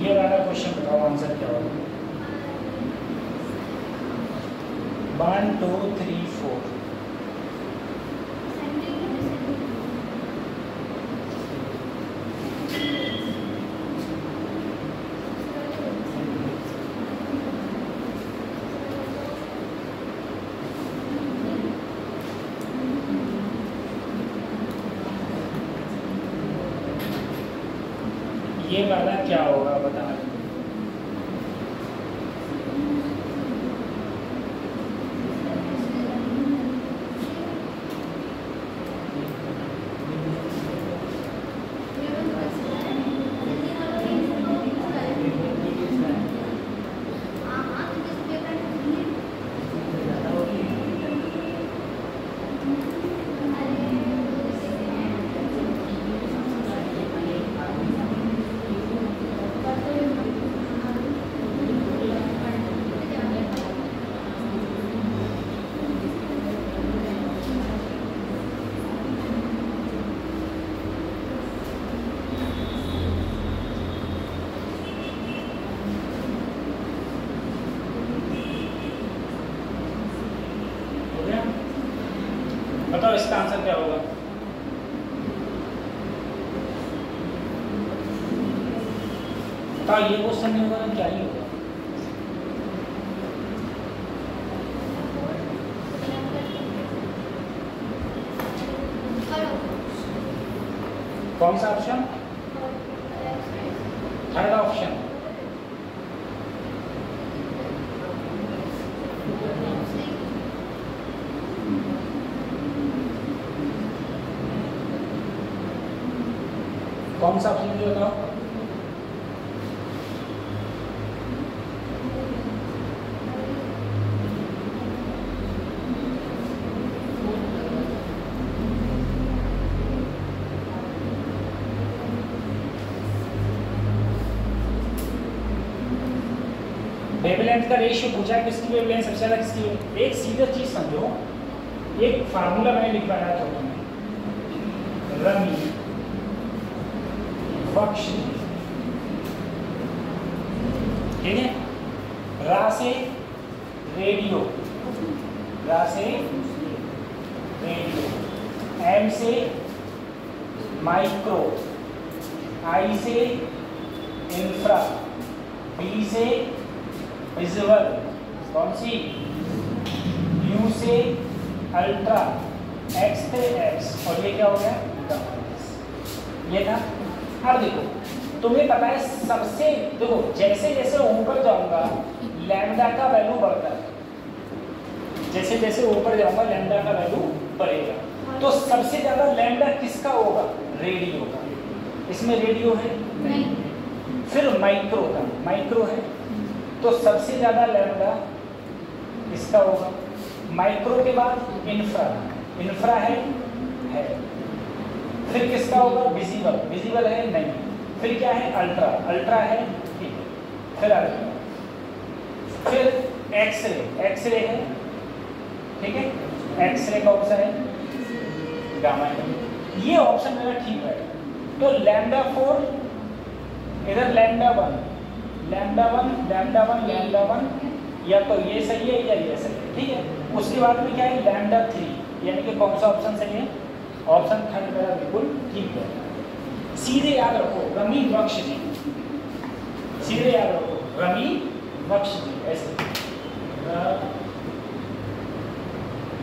ये वाला क्वेश्चन बताओ आंसर क्या होगा। 1 2 3 4 ये वाला क्या होगा बता। बताओ इसका आंसर क्या होगा। बताओ ये क्वेश्चन नहीं होगा तो क्या ही होगा। कौन सा ऑप्शन? Third option. कौन सा ऑप्शन मुझे बताओ। वेवलेंथ का रेशियो पूछा है, किसकी वेवलेंथ सबसे ज्यादा किसकी है। एक सीधा चीज समझो, एक फार्मूला मैंने लिखवाया था तुम्हें, रमी वक्ष, ठीक है, रा से रेडियो, रा से रेडियो, एम से माइक्रो, आई से इंफ्रा, बी से विजुअल, कौन सी, यू से अल्ट्रा, एक्स से एक्स, और ये क्या हो गया, ये था। अब देखो तुम्हें पता है सबसे, देखो जैसे जैसे ऊपर जाऊंगा लैम्डा का वैल्यू बढ़ता है, जैसे जैसे ऊपर जाऊंगा लैम्डा का वैल्यू बढ़ेगा। तो सबसे ज्यादा लैम्डा किसका होगा, रेडियो का। इसमें रेडियो है नहीं। फिर माइक्रो का, माइक्रो है तो सबसे ज्यादा लैम्डा इसका होगा। माइक्रो के बाद इंफ्रा, इंफ्रा है। फिर किसका होगा, विजिबल, विजिबल है नहीं। फिर क्या है, अल्ट्रा, अल्ट्रा है, ठीक है। फिर अल्ट्रा, फिर एक्सरे, एक्सरे है, ठीक है। एक्सरे का ऑप्शन है, गामा है। ये ऑप्शन मेरा ठीक है। तो लैम्डा 4, इधर लैम्डा 1, लैम्डा 1, लैम्डा 1, लैम्डा 1, या तो ये सही है या ये सही है, ठीक है। उसके बाद में क्या है, लैम्डा 3, यानी कि कौन सा ऑप्शन सही है, ऑप्शन थर्ड मेरा बिल्कुल ठीक है। सीधे याद रखो रमी वक्ष जी, सीधे याद रखो रमी वक्ष जी, ऐसे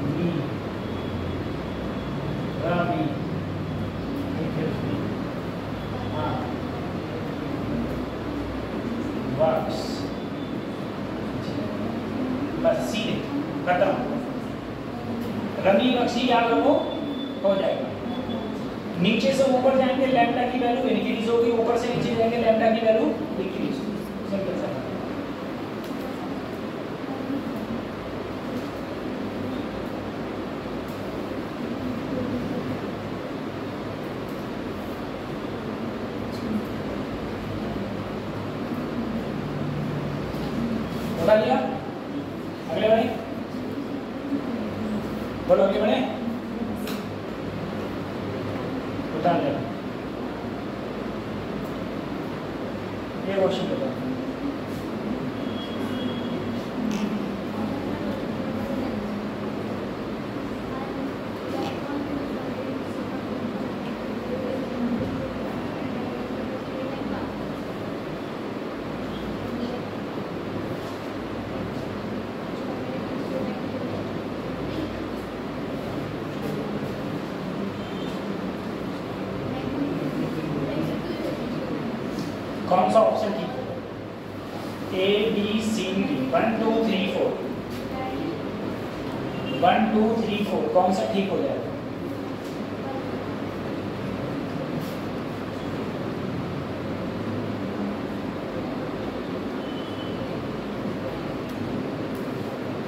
रमी, रमी, हाँ, वक्ष, बस सीधे खत्म। रमी वक्ष याद रखो, हो जाएगा। नीचे से ऊपर जाएंगे लैम्डा की वैल्यू इंक्रीज होगी, ऊपर से नीचे जाएंगे लैम्डा की वैल्यू डिक्रीज होगी। सिंपल सा। बता दिया। अगले भाई बोलो, अगले बढ़े, ये क्वेश्चन बताओ। कौन सा ऑप्शन ठीक है? ए बी सी डी 1 2 3 4 1 2 3 4 कौन सा ठीक हो जाएगा?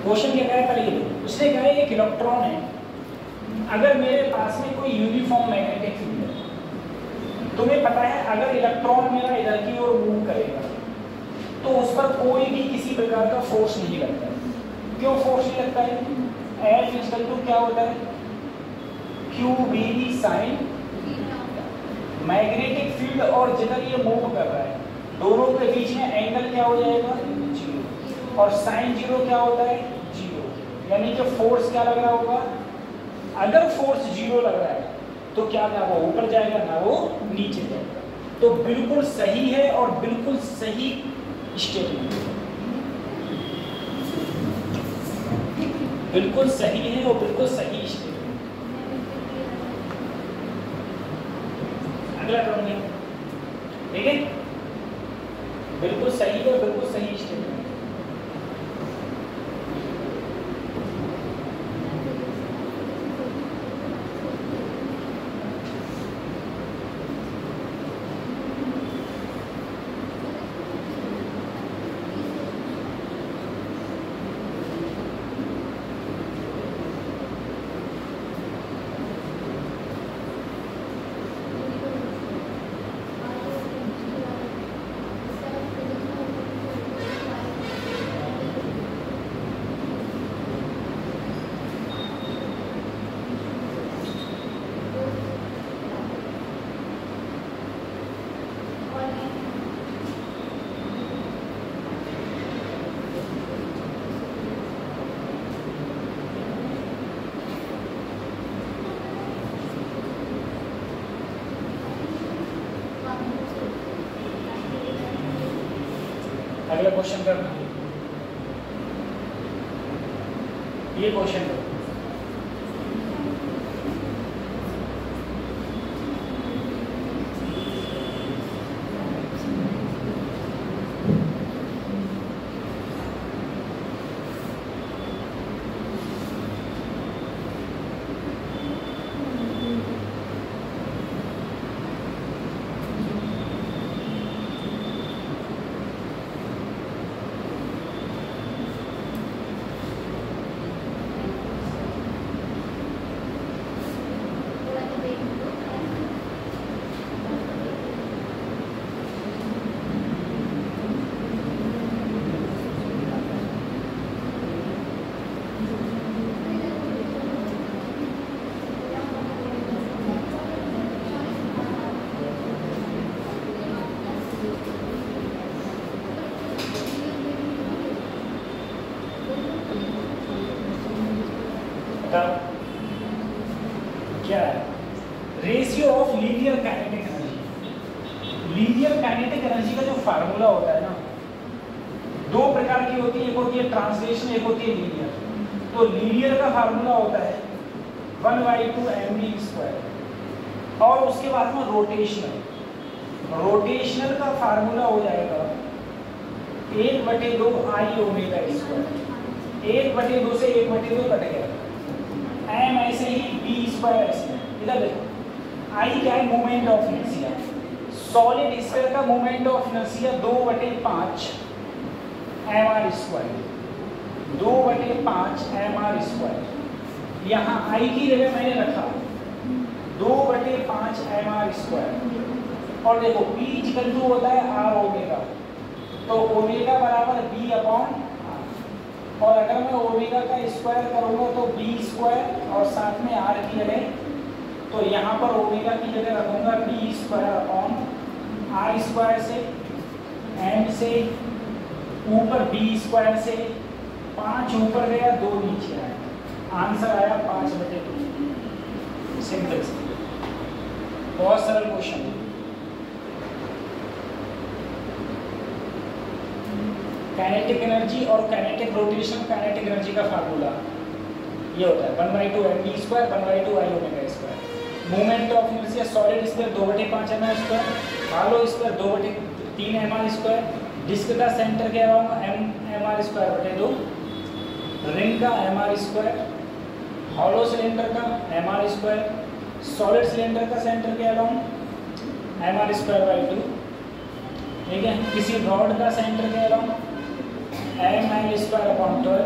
क्वेश्चन क्या कहा है पहले ये उसने कहा एक इलेक्ट्रॉन है, अगर मेरे पास में कोई यूनिफॉर्म मैग्नेटिक फील्ड है, तुम्हें पता है अगर इलेक्ट्रॉन मेरा इधर की ओर मूव करेगा तो उस पर कोई भी किसी प्रकार का फोर्स नहीं लगता है। क्यों फोर्स नहीं लगता है? F इक्वल टू क्या होता है? Q B sine magnetic field, और जिधर ये मूव कर रहा है दोनों के बीच में एंगल क्या हो जाएगा? 0, और साइन 0 क्या होता है? 0, यानी कि फोर्स क्या लग रहा होगा? अगर फोर्स 0 लग रहा है तो क्या ना वो ऊपर जाएगा ना वो नीचे जाएगा। तो बिल्कुल सही है और बिल्कुल सही स्टेटमेंट, बिल्कुल सही है और बिल्कुल सही स्टेटमेंट। अगला करूंगे, ठीक है? बिल्कुल सही है, बिल्कुल सही स्टेटमेंट। अगला क्वेश्चन करना, ये क्वेश्चन करो। क्या है? Ratio of linear kinetic energy. Linear kinetic energy का जो फार्मूला होता है ना, दो प्रकार की होती है, एक होती है ट्रांसलेशन, एक होती है लीनियर। तो लीनियर का फार्मूला होता है 1/2 mv², और उसके बाद में रोटेशनल, रोटेशनल का फार्मूला हो जाएगा 1/2 I ω²। 1/2 से 1/2 कट गया, m ऐसे ही b² ऐसे। इधर देखो, I क्या है? Moment of inertia. Solid sphere का moment of inertia 2/5 mr², 2/5 mr²। यहाँ I की जगह मैंने रखा 2/5 mr², और देखो b इक्वल टू होता है r ओमेगा, तो ओमेगा बराबर b/r, और अगर मैं ओमेगा का स्क्वायर करूंगा तो b² और साथ में r की जगह, तो यहाँ पर ओमेगा की जगह रखूंगा b² r² से से ऊपर बी स्क्वायर से 5 ऊपर गया 2 नीचे आया, आंसर आया 5/2। सिंपल से, बहुत सरल क्वेश्चन है। काइनेटिक एनर्जी और काइनेटिक रोटेशन, काइनेटिक एनर्जी का फार्मूला ये होता है 1/2 mv², 1/2 I omega. Movement of inertia solid square 2/5 mr², hollow square 2/3 mr², disc का सेंटर क्या होगा mr²/2, रिंग का mr², हॉलो सिलेंडर का mr², सॉलिड सिलेंडर का सेंटर क्या होगा mr²/2, ठीक है। किसी रॉड का सेंटर क्या होगा ml²/12,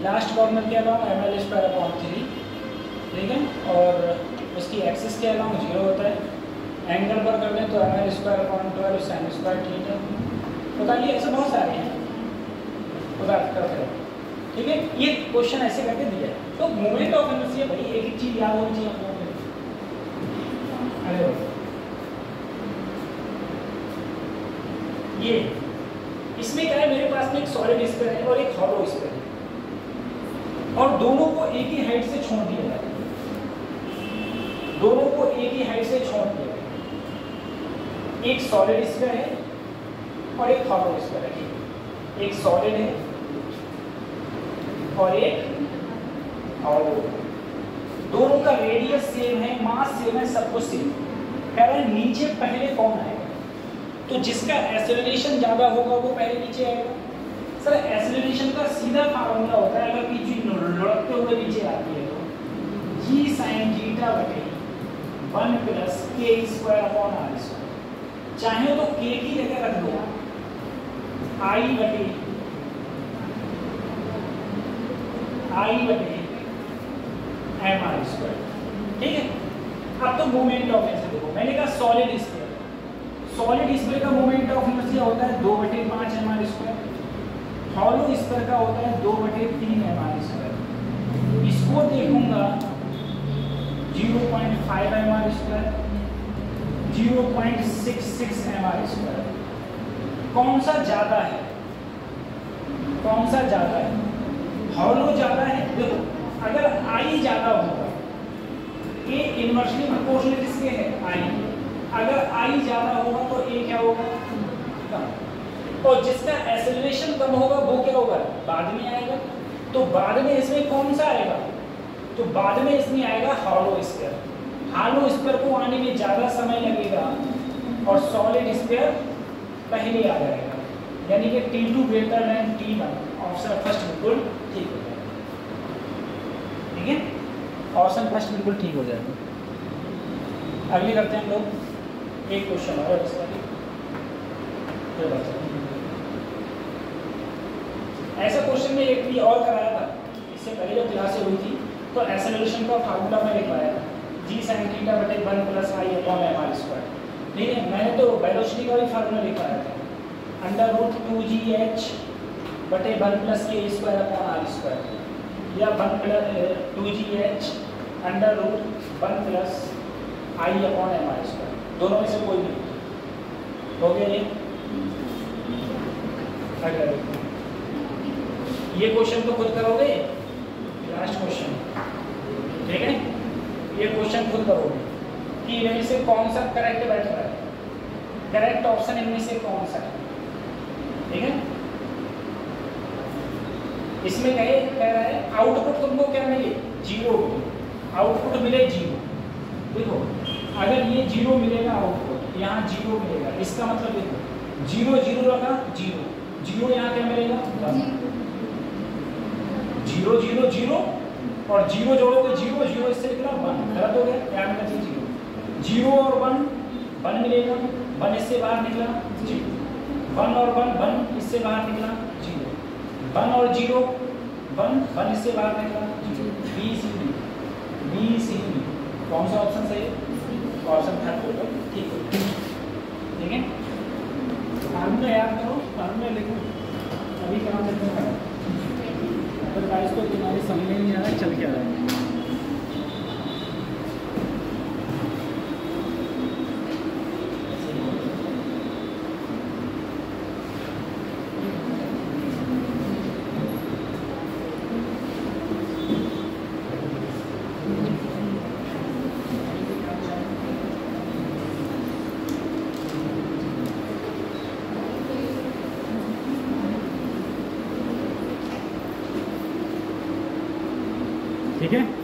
लास्ट कॉर्नर क्या होगा ml²/3, ठीक है। और उसकी एक्सिस क्या होगा 0 होता है। एंगल पर कर लें तो ml²/12 sin², ठीक है। पता नहीं ऐसे बहुत सारे हैं, पता करते हैं, ठीक है। ये क्वेश्चन ऐसे करके दिया है। तो मोमेंट ऑफ इनर्शिया भाई एक एक चीज याद होनी चाहिए आप लोगों को। अरे ये इसमें क्या है, मेरे पास में एक सॉलिड स्फीयर है और एक हॉलो स्फीयर है, और दोनों को एक ही हाइट से छोड़ दिया जाए, दोनों को एक ही हाइट से छोड़ दिया जाए। एक सॉलिड स्फीयर है और एक हॉलो स्फीयर है, एक सॉलिड है और एक हॉलो। दोनों का रेडियस सेम है, मास सेम है, सब कुछ सेम। कह रहे हैं नीचे पहले कौन आएगा, तो जिसका एक्सेलरेशन ज्यादा होगा वो पहले नीचे आएगा। सर एक्सेलरेशन का सीधा फार्मूला होता है, अगर कोई चीज लुढ़कते हुए नीचे आती है तो g sin थीटा बटे 1 + k²/r²। चाहे तो k की जगह रख दो i बटे mr², ठीक है। अब तो मोमेंट ऑफ इनर्शिया देखो, मैंने कहा सॉलिड स्फीयर, सॉलिड स्फीयर का मोमेंट ऑफ इनर्शिया होता है 2/5 mr², हॉलो स्फीयर का होता है 2/3 mr²। इसको देखूंगा 0.5 mr², 0.66 mr²। कौन सा ज्यादा है, कौन सा ज्यादा है? हॉलो ज्यादा है। देखो अगर I ज्यादा होगा, A इनवर्सली प्रोपोर्शनल किसके है I, अगर I ज्यादा होगा तो A क्या होगा कम, और जिसका एक्सेलरेशन कम होगा वो क्या होगा बाद में आएगा। तो बाद में इसमें कौन सा आएगा, तो बाद में इसमें आएगा हॉलो स्फीयर। हॉलो स्फीयर को आने में ज्यादा समय लगेगा और सॉलिड स्फीयर पहले आ जाएगा, यानी कि T2 greater than T1। Option first बिल्कुल ठीक हो जाएगा, ठीक है। ऑप्शन फर्स्ट बिल्कुल ठीक हो जाएगा। अगली करते हैं हम लोग एक क्वेश्चन और इसका ऐसा क्वेश्चन में एक भी और कराया था इससे पहले जब क्लास हुई थी, तो एक्सेलरेशन का फार्मूला मैं लिखवाया था g sin थीटा बटे 1 + I/mr², ठीक है। मैंने तो वेलोसिटी का भी फार्मूला लिखवाया था √2gh बटे 1 + k²/r², या 1 + 2gh √1 + I/mr², दोनों में से कोई नहीं हो गया। ये क्वेश्चन तो खुद करोगे, लास्ट क्वेश्चन, ठीक है। ये क्वेश्चन खुद करोगे कि इनमें से कौन सा करेक्ट बैठ रहा है, करेक्ट ऑप्शन इनमें से कौन सा है, ठीक है। इसमें कह रहा है आउटपुट तुमको क्या मिले 0, आउटपुट मिले 0। देखो अगर ये 0 मिलेगा आउटपुट, यहाँ 0 मिलेगा, इसका मतलब देखो 0 0 रखा 0 0, यहाँ क्या मिलेगा 0 0 0, और 0 जोड़ोगे 0 0, इससे निकला 1, गलत हो गया, ध्यान रखना चाहिए। 0 और 1 मिलेगा, 1 इससे बाहर निकला 0, 1 और 1 इससे बाहर निकला 0, 1 और 0 1 इससे बाहर निकला 0। बी सी डी कौन सा ऑप्शन सही है? ऑप्शन थर्ड होगा, ठीक है, ठीक है। फार्मूला याद करो, फार्मूला लिखो, अभी काम करते हैं। अगर गाइस को तुम्हारी समझ में नहीं आ रहा है चल क्या रहा है। ठीक है।